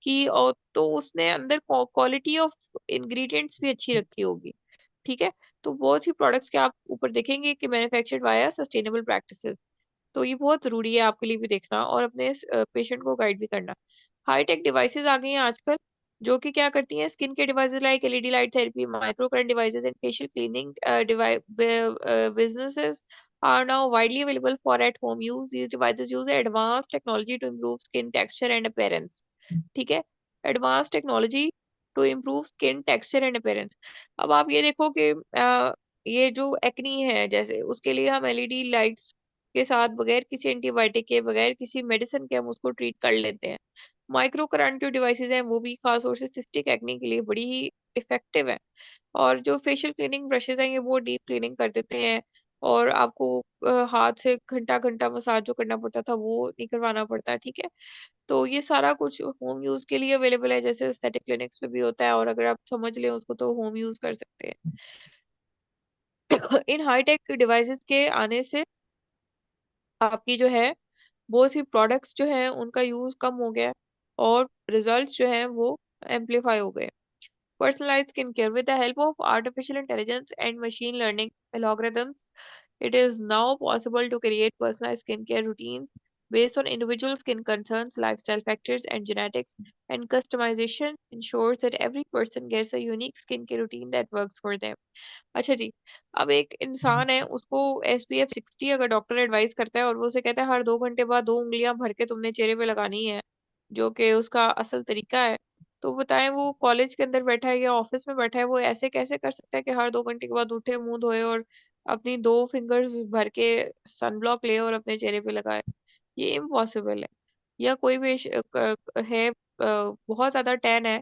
की, और तो उसने अंदर क्वालिटी ऑफ इंग्रेडिएंट्स भी अच्छी रखी होगी। ठीक है। तो बहुत सी प्रोडक्ट्स के आप ऊपर देखेंगे कि मैन्युफैक्चर्ड बाय सस्टेनेबल प्रैक्टिसेस। तो ये बहुत ज़रूरी है आपके लिए भी देखना और अपने पेशेंट को गाइड भी करना। हाई-टेक डिवाइसेज़ आ गई हैं आजकल, जो कि क्या करती हैं, स्किन के devices like LED light therapy, micro current devices and facial cleaning businesses are now widely available for at home use. These devices use advanced technology to improve skin texture and appearance. ठीक है? Advance technology to improve skin texture and appearance. अब आप ये देखो कि ये जो acne है जैसे, उसके लिए हम एलईडी लाइट्स के साथ बगैर किसी एंटीबायोटिक के, बगैर किसी मेडिसिन के हम उसको ट्रीट कर लेते हैं। माइक्रो करंट जो डिवाइसेज़ हैं वो भी खास तौर से सिस्टिक एक्ने के लिए बड़ी ही इफ़ेक्टिव है। और जो फेशियल क्लीनिंग ब्रशेज़ हैं ये वो डीप क्लीनिंग कर देते हैं और आपको हाथ से घंटा-घंटा मसाज जो करना पड़ता था वो नहीं करवाना पड़ता है, ठीक है? तो ये सारा कुछ होम यूज़ के लिए अवेलेबल है, जैसे एस्थेटिक क्लिनिक्स में भी होता है और अगर आप समझ लें उसको तो होम यूज़ कर सकते हैं। इन हाई-टेक डिवाइसेज़ के आने से आपकी जो है, बहुत सी प्रोडक्ट्स जो हैं उनका यूज़ कम हो गया है और रिजल्ट्स जो हैं वो एम्प्लीफाई हो गए। Personalized skincare with the help of artificial intelligence and machine learning algorithms, it is now possible to create personalized skincare routines based on individual skin concerns, lifestyle factors, and genetics. And customization ensures that every person gets a unique skincare routine that works for them. अच्छा जी, अब एक इंसान है उसको SPF 60 अगर doctor advice करता है और वो उसे कहता है हर 2 घंटे बाद 2 उँगलियाँ भर के तुमने चेहरे पे लगानी है, जो कि उसका असल तरीका है। तो बताएँ वो कॉलेज के अंदर बैठा है या ऑफ़िस में बैठा है, वो ऐसे कैसे कर सकता है कि हर 2 घंटे के बाद उठे, मुँह धोए और अपनी 2 फिंगर्स भर के सनब्लॉक ले और अपने चेहरे पे लगाए। ये इम्पॉसिबल है। या कोई भी है बहुत ज़्यादा टैन है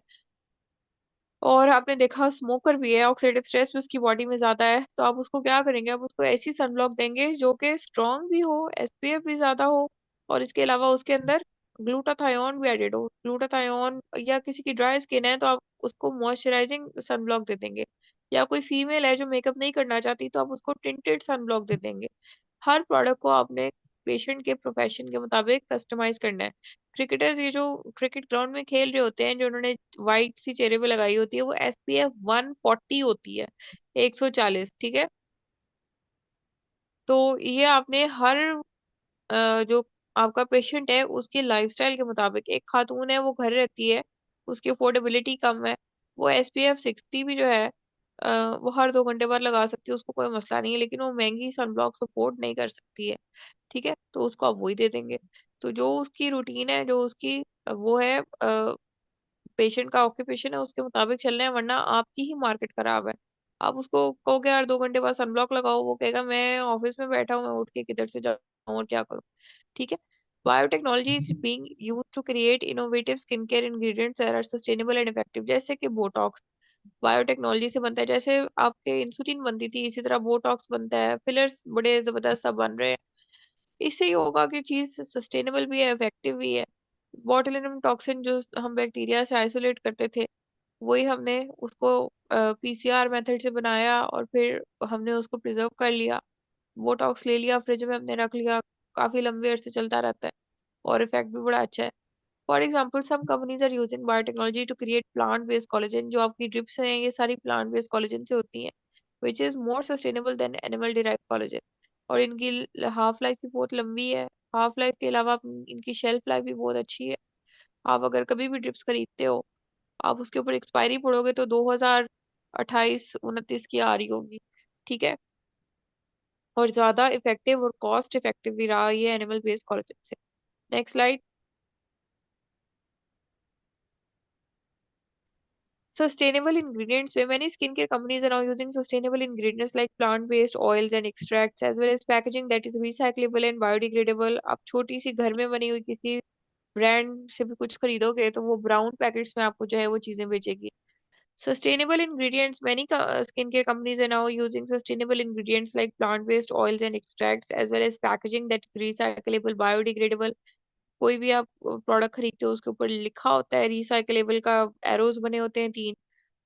और आपने देखा स्मोकर भी है, ऑक्सीडेटिव स्ट्रेस भी उसकी बॉडी में ज़्यादा है, तो आप उसको क्या करेंगे? आप उसको ऐसी सनब्लॉक देंगे जो कि स्ट्रॉन्ग भी हो, एसपीएफ भी ज़्यादा हो और इसके अलावा उसके अंदर ग्लूटाथायोन भी एडेड हो। ग्लूटाथायोन, या किसी की ड्राई स्किन है तो आप उसको मॉइस्चराइजिंग सनब्लॉक दे देंगे। या कोई फीमेल है जो मेकअप नहीं करना चाहती तो आप उसको टिंटेड सनब्लॉक दे देंगे। हर प्रोडक्ट को आपने पेशेंट के प्रोफेशन के मुताबिक कस्टमाइज़ करना है। क्रिकेटर्स ये जो क्रिकेट ग्राउंड में खेल रहे होते हैं, जो उन्होंने व्हाइट सी चेहरे पे लगाई होती है, वो एसपीएफ 140 होती है, 140, ठीक है? तो ये आपने हर जो आपका पेशेंट है उसकी लाइफस्टाइल के मुताबिक, एक खातून है वो घर रहती है, उसकी अफोर्डेबिलिटी कम है, वो एसपीएफ 60 भी जो है वो हर 2 घंटे बाद लगा सकती है, उसको कोई मसला नहीं है, लेकिन वो महँगी सनब्लॉक सपोर्ट नहीं कर सकती है, ठीक है? तो उसको आप वही दे देंगे। तो जो उसकी रूटीन है, जो उसकी वो है पेशेंट का ऑक्यूपेशन है उसके मुताबिक चलना है, वरना आपकी ही मार्केट खराब है। आप उसको कहोगे यार 2 घंटे बाद सनब्लॉक लगाओ, वो कहेगा मैं ऑफिस में बैठा हूँ, मैं उठ के किधर से जाऊँ और क्या करूँ, ठीक है? Biotechnology is being used to create innovative skin care ingredients that are sustainable and effective, जैसे कि बोटॉक्स बायोटेक्नोलॉजी से बनता है। जैसे आपके इंसुलिन बनती थी, इसी तरह बोटॉक्स बनता है, फिलर्स बड़े जबरदस्त सब बन रहे हैं। इससे ये होगा कि चीज़ सस्टेनेबल भी है, इफेक्टिव भी है। बोtulinum टॉक्सिन जो हम बैक्टीरिया से आइसोलेट करते थे, वही हमने उसको पीसीआर मेथड से बनाया और फिर हमने उसको प्रिजर्व कर लिया। बोटॉक्स ले लिया, फ्रिज में हमने रख लिया, काफ़ी लंबे अरसे चलता रहता है और इफेक्ट भी बड़ा अच्छा है। For example some companies are using biotechnology to create plant based collagen, जो आपकी ड्रिप्स हैं ये सारी प्लांट बेस्ड कोलेजन से होती हैं, which is more sustainable than animal derived collagen. और इनकी हाफ लाइफ भी बहुत लंबी है। हाफ लाइफ के अलावा इनकी शेल्फ लाइफ भी बहुत अच्छी है। आप अगर कभी भी ड्रिप्स खरीदते हो, आप उसके ऊपर एक्सपायरी पढ़ोगे तो 2028-29 की आ रही होगी, ठीक है? और ज्यादा इफेक्टिव और कॉस्ट इफेक्टिव भी रहा ये एनिमल बेस्ड कोलेजन से। Next slide. Sustainable ingredients, where many skincare companies are now using sustainable ingredients like plant-based oils and extracts, as well as packaging that is recyclable and biodegradable. आप छोटी सी घर में बनी हुई किसी ब्रांड से भी कुछ खरीदोगे तो वो ब्राउन पैकेट्स में आपको जो है वो चीजें बेचेगी। Sustainable ingredients, many skincare companies are now using sustainable ingredients like plant-based oils and extracts, as well as packaging that is recyclable, biodegradable. कोई भी आप प्रोडक्ट खरीदते हो उसके ऊपर लिखा होता है रिसाइकलेबल का, एरोज बने होते हैं 3।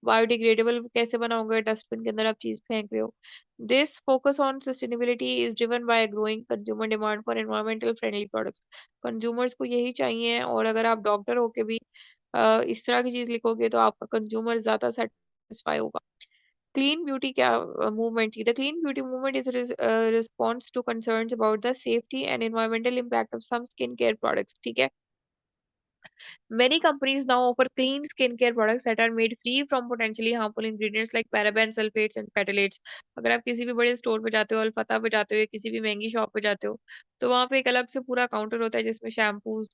बायोडिग्रेडेबल कैसे बना होगा, डस्टबिन के अंदर आप चीज फेंक रहे हो। This focus on sustainability is driven by growing consumer demand for environmental friendly products. Consumers को यही चाहिए और अगर आप डॉक्टर होके भी इस तरह की चीज लिखोगे तो आपका कंज्यूमर ज्यादा सेटिस्फाई होगा। क्लीन ब्यूटी क्या मूवमेंट थी? The clean beauty movement is response to concerns about the safety and environmental impact of some skin care products, ठीक है? Many companies now offer clean skincare products that are made free from potentially harmful ingredients like parabens, sulfates and phthalates. अगर आप किसी भी बड़े store पे जाते हो, अल्फता पे जाते हो या किसी भी महंगी शॉप पे जाते हो, तो वहाँ पे एक अलग से पूरा काउंटर होता है जिसमें शैम्पूज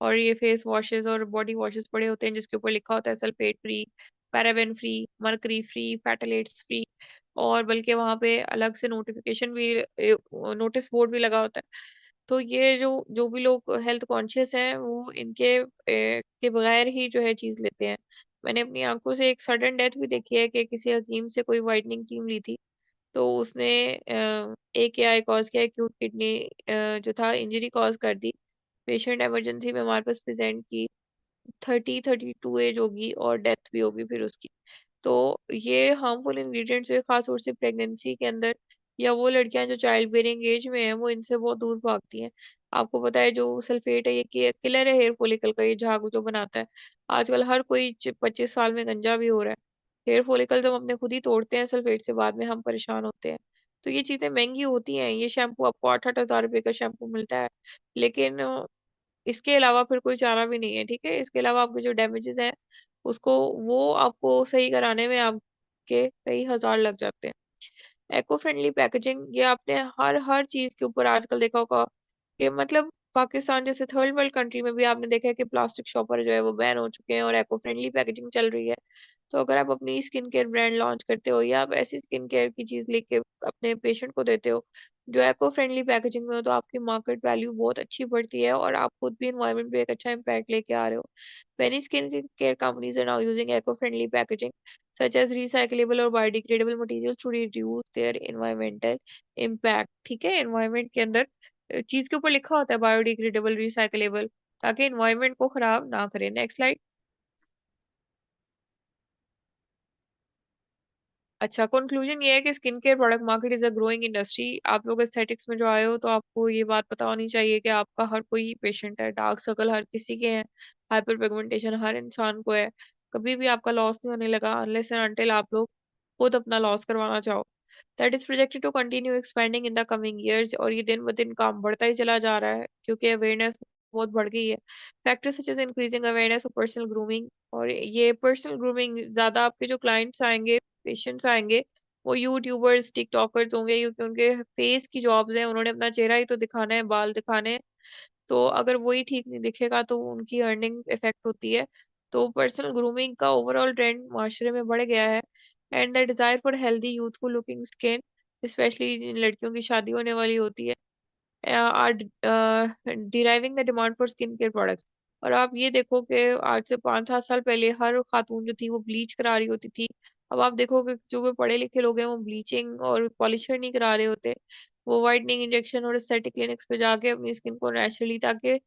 और ये फेस वॉशेस और बॉडी वॉशेस पड़े होते हैं जिसके ऊपर लिखा होता है sulphate free, paraben free, mercury free, phthalates free. और बल्कि वहाँ पे अलग से नोटिफिकेशन भी, नोटिस बोर्ड भी लगा होता है। तो ये जो जो भी लोग हेल्थ कॉन्शियस हैं वो इनके के बगैर ही जो है चीज़ लेते हैं। मैंने अपनी आँखों से एक सडन डेथ भी देखी है कि किसी हकीम से कोई व्हाइटनिंग क्रीम ली थी, तो उसने AKI कॉज़ किया, एक्यूट किडनी जो था इंजरी कॉज़ कर दी। पेशेंट इमरजेंसी में हमारे पास प्रेज़ेंट की, 30-32 एज होगी और डेथ भी होगी फिर उसकी। तो ये हार्मफुल इंग्रेडिएंट्स है, खास तौर से प्रेगनेंसी के अंदर या वो लड़कियां जो चाइल्ड बेयरिंग एज में हैं वो इनसे बहुत दूर भागती हैं। आपको पता है जो सल्फेट है ये किलर है हेयर फॉलिकल का, ये झाग जो बनाता है। आजकल हर कोई 25 साल में गंजा भी हो रहा है। हेयर फॉलिकल तो हम अपने खुद ही तोड़ते हैं सल्फेट से, बाद में हम परेशान होते हैं। तो ये चीजें महंगी होती हैं। ये शैम्पू आपको 8-8 हज़ार रुपए का शैम्पू मिलता है, लेकिन इसके अलावा फिर कोई चारा भी नहीं है, ठीक है? इसके अलावा आपके जो डैमेजेस हैं उसको वो आपको सही कराने में आपके कई हज़ार लग जाते हैं। इको फ्रेंडली पैकेजिंग, ये आपने हर हर चीज़ के ऊपर आजकल देखा होगा कि मतलब पाकिस्तान जैसे थर्ड वर्ल्ड कंट्री में भी आपने देखा है कि प्लास्टिक शॉपर जो है वो बैन हो चुके हैं और इको फ्रेंडली पैकेजिंग चल रही है। तो अगर आप अपनी स्किन केयर ब्रांड लॉन्च करते हो या आप ऐसी स्किन केयर की चीज़ लेके अपने पेशेंट को देते हो जो इको फ्रेंडली पैकेजिंग में हो, तो आपकी मार्केट वैल्यू बहुत अच्छी बढ़ती है और आप खुद भी एनवायरनमेंट पे एक अच्छा इम्पैक्ट लेके आ रहे हो। Many skincare companies are now using eco-friendly packaging such as recyclable और biodegradable materials to reduce their environmental impact। ठीक है, environment के अंदर चीज के ऊपर लिखा होता है बायोडिग्रेडेबल, रिसाइकलेबल, ताकि environment को खराब ना करे। Next slide. अच्छा, कंक्लूजन ये है कि skin care product market is a growing industry. आप लोग एस्थेटिक्स में जो आए हो तो आपको ये बात पता होनी चाहिए कि आपका हर कोई पेशेंट है, डार्क सर्कल हर किसी के हैं, हाइपर पिगमेंटेशन हर इंसान को है। कभी भी आपका लॉस नहीं होने लगा अनलेस एंड अनटिल आप लोग खुद अपना लॉस करवाना चाहो। That is projected to continue expanding in the coming years, और ये दिन ब दिन काम बढ़ता ही चला जा रहा है क्योंकि अवेयरनेस बहुत बढ़ गई है। Factors such as increasing awareness of personal grooming, और ये पर्सनल ग्रूमिंग ज्यादा आपके जो क्लाइंट्स आएंगे, पेशेंट्स आएंगे, वो यूट्यूबर्स, टिकटॉकर्स होंगे क्योंकि उनके फेस की जॉब्स हैं, उन्होंने अपना चेहरा ही तो दिखाना है, बाल दिखाने हैं। तो अगर वही ठीक नहीं दिखेगा तो उनकी अर्निंग इफेक्ट होती है। तो पर्सनल ग्रूमिंग का ओवरऑल ट्रेंड माशरे में बढ़ गया है। And the desire for healthy youthful looking skin, especially जिन लड़कियों की शादी होने वाली होती है, are driving the demand for skin care products. और आप ये देखो कि आज से 5-7 साल पहले हर खातून जो थी वो ब्लीच करा रही होती थी। अब आप देखोगे जो भी पढ़े लिखे लोग हैं वो ब्लीचिंग और पॉलिशर नहीं करा रहे होते, वो वाइटनिंग इंजेक्शन और एस्थेटिक क्लिनिक्स पे जाके अपनी स्किन को नेचुरली, ताकि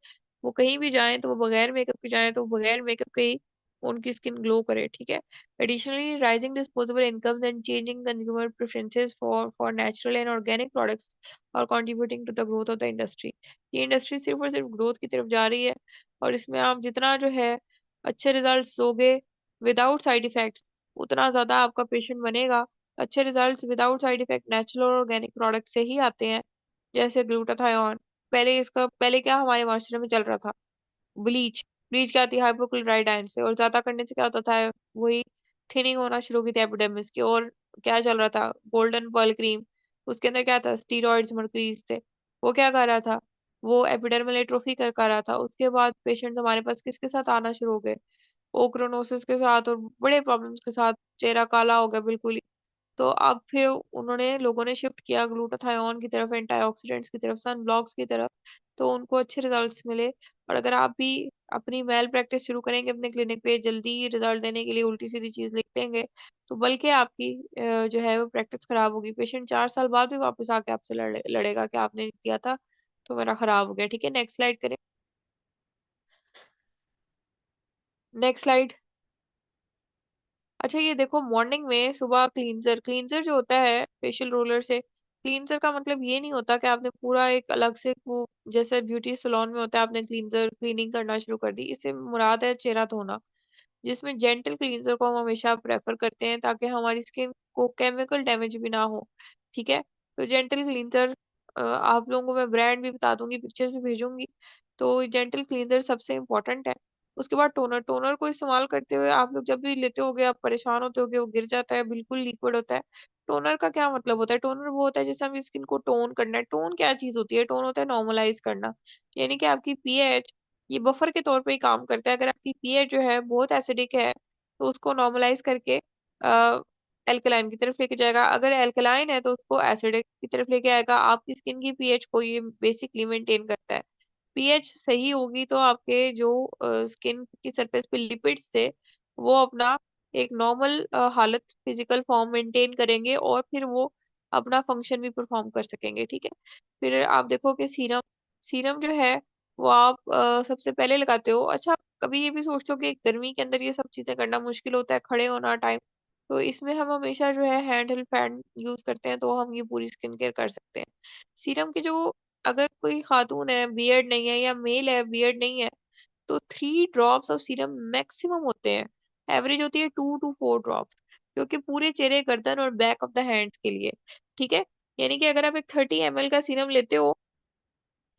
वो कहीं भी जाएं तो वो बगैर मेकअप के जाएं तो बगैर मेकअप के ही उनकी स्किन ग्लो करे, ठीक है? Additionally, rising disposable incomes and changing consumer preferences for natural and organic products are contributing to the growth of the industry। ये इंडस्ट्री सिर्फ और सिर्फ ग्रोथ की तरफ जा रही है, और इसमें आप जितना जो है अच्छे रिजल्ट्स दोगे विदाउट साइड इफेक्ट्स, उतना ज्यादा आपका पेशेंट बनेगा। अच्छे results without side effect natural और ऑर्गेनिक प्रोडक्ट से ही आते हैं, जैसे ग्लूटाथायोन। पहले क्या हमारे माशरे में चल रहा था? ब्लीच। ब्लीच क्या थी? हाइपोक्लोराइड से, और ज्यादा करने से क्या होता था? वही थिनिंग होना शुरू की थी एपिडेमिस की। और क्या चल रहा था? Golden pearl cream. उसके अंदर क्या था? स्टीरॉइड्स, मर्करीज थे। वो क्या कर रहा था? वो एपिडर्मल एट्रोफी कर रहा था। उसके बाद पेशेंट हमारे पास किसके साथ आना शुरू हो गए? ओक्रोनोसिस के साथ और बड़े प्रॉब्लम्स के साथ। चेहरा काला हो गया बिल्कुल ही। तो अब फिर उन्होंने लोगों ने शिफ्ट किया ग्लूटाथायोन की तरफ, एंटीऑक्सीडेंट्स की तरफ, सन ब्लॉक्स की तरफ। तो उनको अच्छे रिजल्ट्स मिले। और अगर आप भी अपनी मेल प्रैक्टिस शुरू करेंगे अपने क्लिनिक पे जल्दी रिजल्ट देने के लिए उल्टी सीधी चीज लिख देंगे, तो बल्कि आपकी जो है वो प्रैक्टिस खराब होगी। पेशेंट 4 साल बाद भी वापस आके आपसे लड़ेगा कि आपने दिया था तो मेरा खराब हो गया, ठीक है? नेक्स्ट स्लाइड करें। Next slide. अच्छा, ये देखो मॉर्निंग में सुबह क्लींजर, क्लींजर जो होता है फेशियल रोलर से, क्लींजर का मतलब ये नहीं होता कि आपने पूरा एक अलग से वो जैसे ब्यूटी सलोन में होता है आपने क्लींजर क्लीनिंग करना शुरू कर दी। इससे मुराद है चेहरा धोना, जिसमें जेंटल क्लींजर को हम हमेशा प्रेफर करते हैं ताकि हमारी स्किन को केमिकल डैमेज भी ना हो, ठीक है। तो जेंटल क्लींजर आप लोगों को मैं ब्रांड भी बता दूंगी, पिक्चर्स भी भेजूंगी। तो जेंटल क्लींजर सबसे इम्पोर्टेंट है। उसके बाद टोनर, टोनर को इस्तेमाल करते हुए आप लोग जब भी लेते होगे आप परेशान होते होगे, वो गिर जाता है, बिल्कुल लिक्विड होता है। टोनर का क्या मतलब होता है? टोनर वो होता है जैसे हमें स्किन को टोन करना है। टोन क्या चीज होती है? टोन होता है नॉर्मलाइज करना, यानी कि आपकी पीएच ये बफर के तौर पे ही काम करता है। अगर आपकी पीएच जो है बहुत एसिडिक है तो उसको नॉर्मलाइज करके एल्कलाइन की तरफ लेके जाएगा। अगर एल्कलाइन है तो उसको एसिडिक की तरफ लेके आएगा। आपकी स्किन की पीएच को ये बेसिकली मेंटेन करता है। पीएच सही होगी तो आपके जो स्किन की सरफेस पे लिपिड्स थे वो अपना एक नॉर्मल हालत, फिजिकल फॉर्म मेंटेन करेंगे और फिर वो अपना फंक्शन भी परफॉर्म कर सकेंगे, ठीक है। फिर आप देखो कि सीरम, सीरम जो है वो आप सबसे पहले लगाते हो। अच्छा, कभी ये भी सोचते हो कि गर्मी के अंदर ये सब चीजें करना मुश्किल होता है, खड़े होना टाइम, तो इसमें हम हमेशा जो है हैंड हेल्ड फैन यूज करते हैं, तो हम ये पूरी स्किन केयर कर सकते हैं। सीरम के जो, अगर कोई खातून है बियर्ड नहीं है या मेल है बियर्ड नहीं है, तो 3 ड्रॉप्स ऑफ सीरम मैक्सिमम होते हैं। एवरेज होती है 2 to 4 ड्रॉप्स, जो कि पूरे चेहरे, गर्दन और बैक ऑफ द हैंड्स के लिए, ठीक है। यानी कि अगर आप एक 30 ml का सीरम लेते हो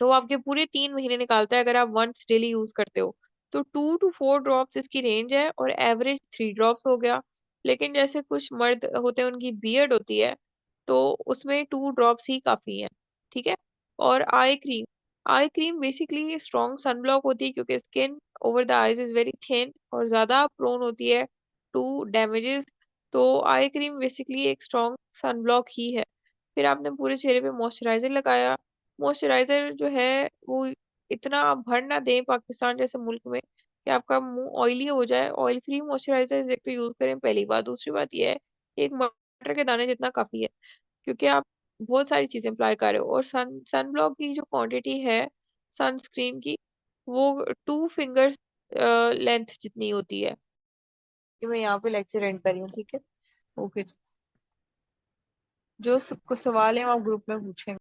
तो वो आपके पूरे 3 महीने निकालता है अगर आप वंस डेली यूज करते हो। तो 2 to 4 ड्रॉप्स इसकी रेंज है और एवरेज 3 ड्रॉप्स हो गया। लेकिन जैसे कुछ मर्द होते हैं उनकी बियर्ड होती है तो उसमें 2 ड्रॉप्स ही काफी है, ठीक है। और eye cream, eye cream basically strong sunblock होती है क्योंकि skin over the eyes is very thin और ज्यादा प्रोन होती है टू डैमेजेस। तो आई क्रीम बेसिकली एक स्ट्रॉन्ग सनब्लॉक ही है। फिर आपने पूरे चेहरे पे मॉइस्चराइजर लगाया। मॉइस्चराइजर जो है वो इतना भर ना दें पाकिस्तान जैसे मुल्क में कि आपका मुंह ऑयली हो जाए। ऑयल फ्री मॉइस्चराइजर एक तो यूज करें, पहली बात। दूसरी बात यह है एक मटर के दाने जितना काफी है, क्योंकि आप बहुत सारी चीजें अप्लाई कर रहे हो। और सनब्लॉक की जो क्वांटिटी है सनस्क्रीन की, वो 2 फिंगर्स लेंथ जितनी होती है। कि मैं यहाँ पे लेक्चर एंड करी हूँ, ठीक है। ओके, जो कुछ सवाल है वो आप ग्रुप में पूछें।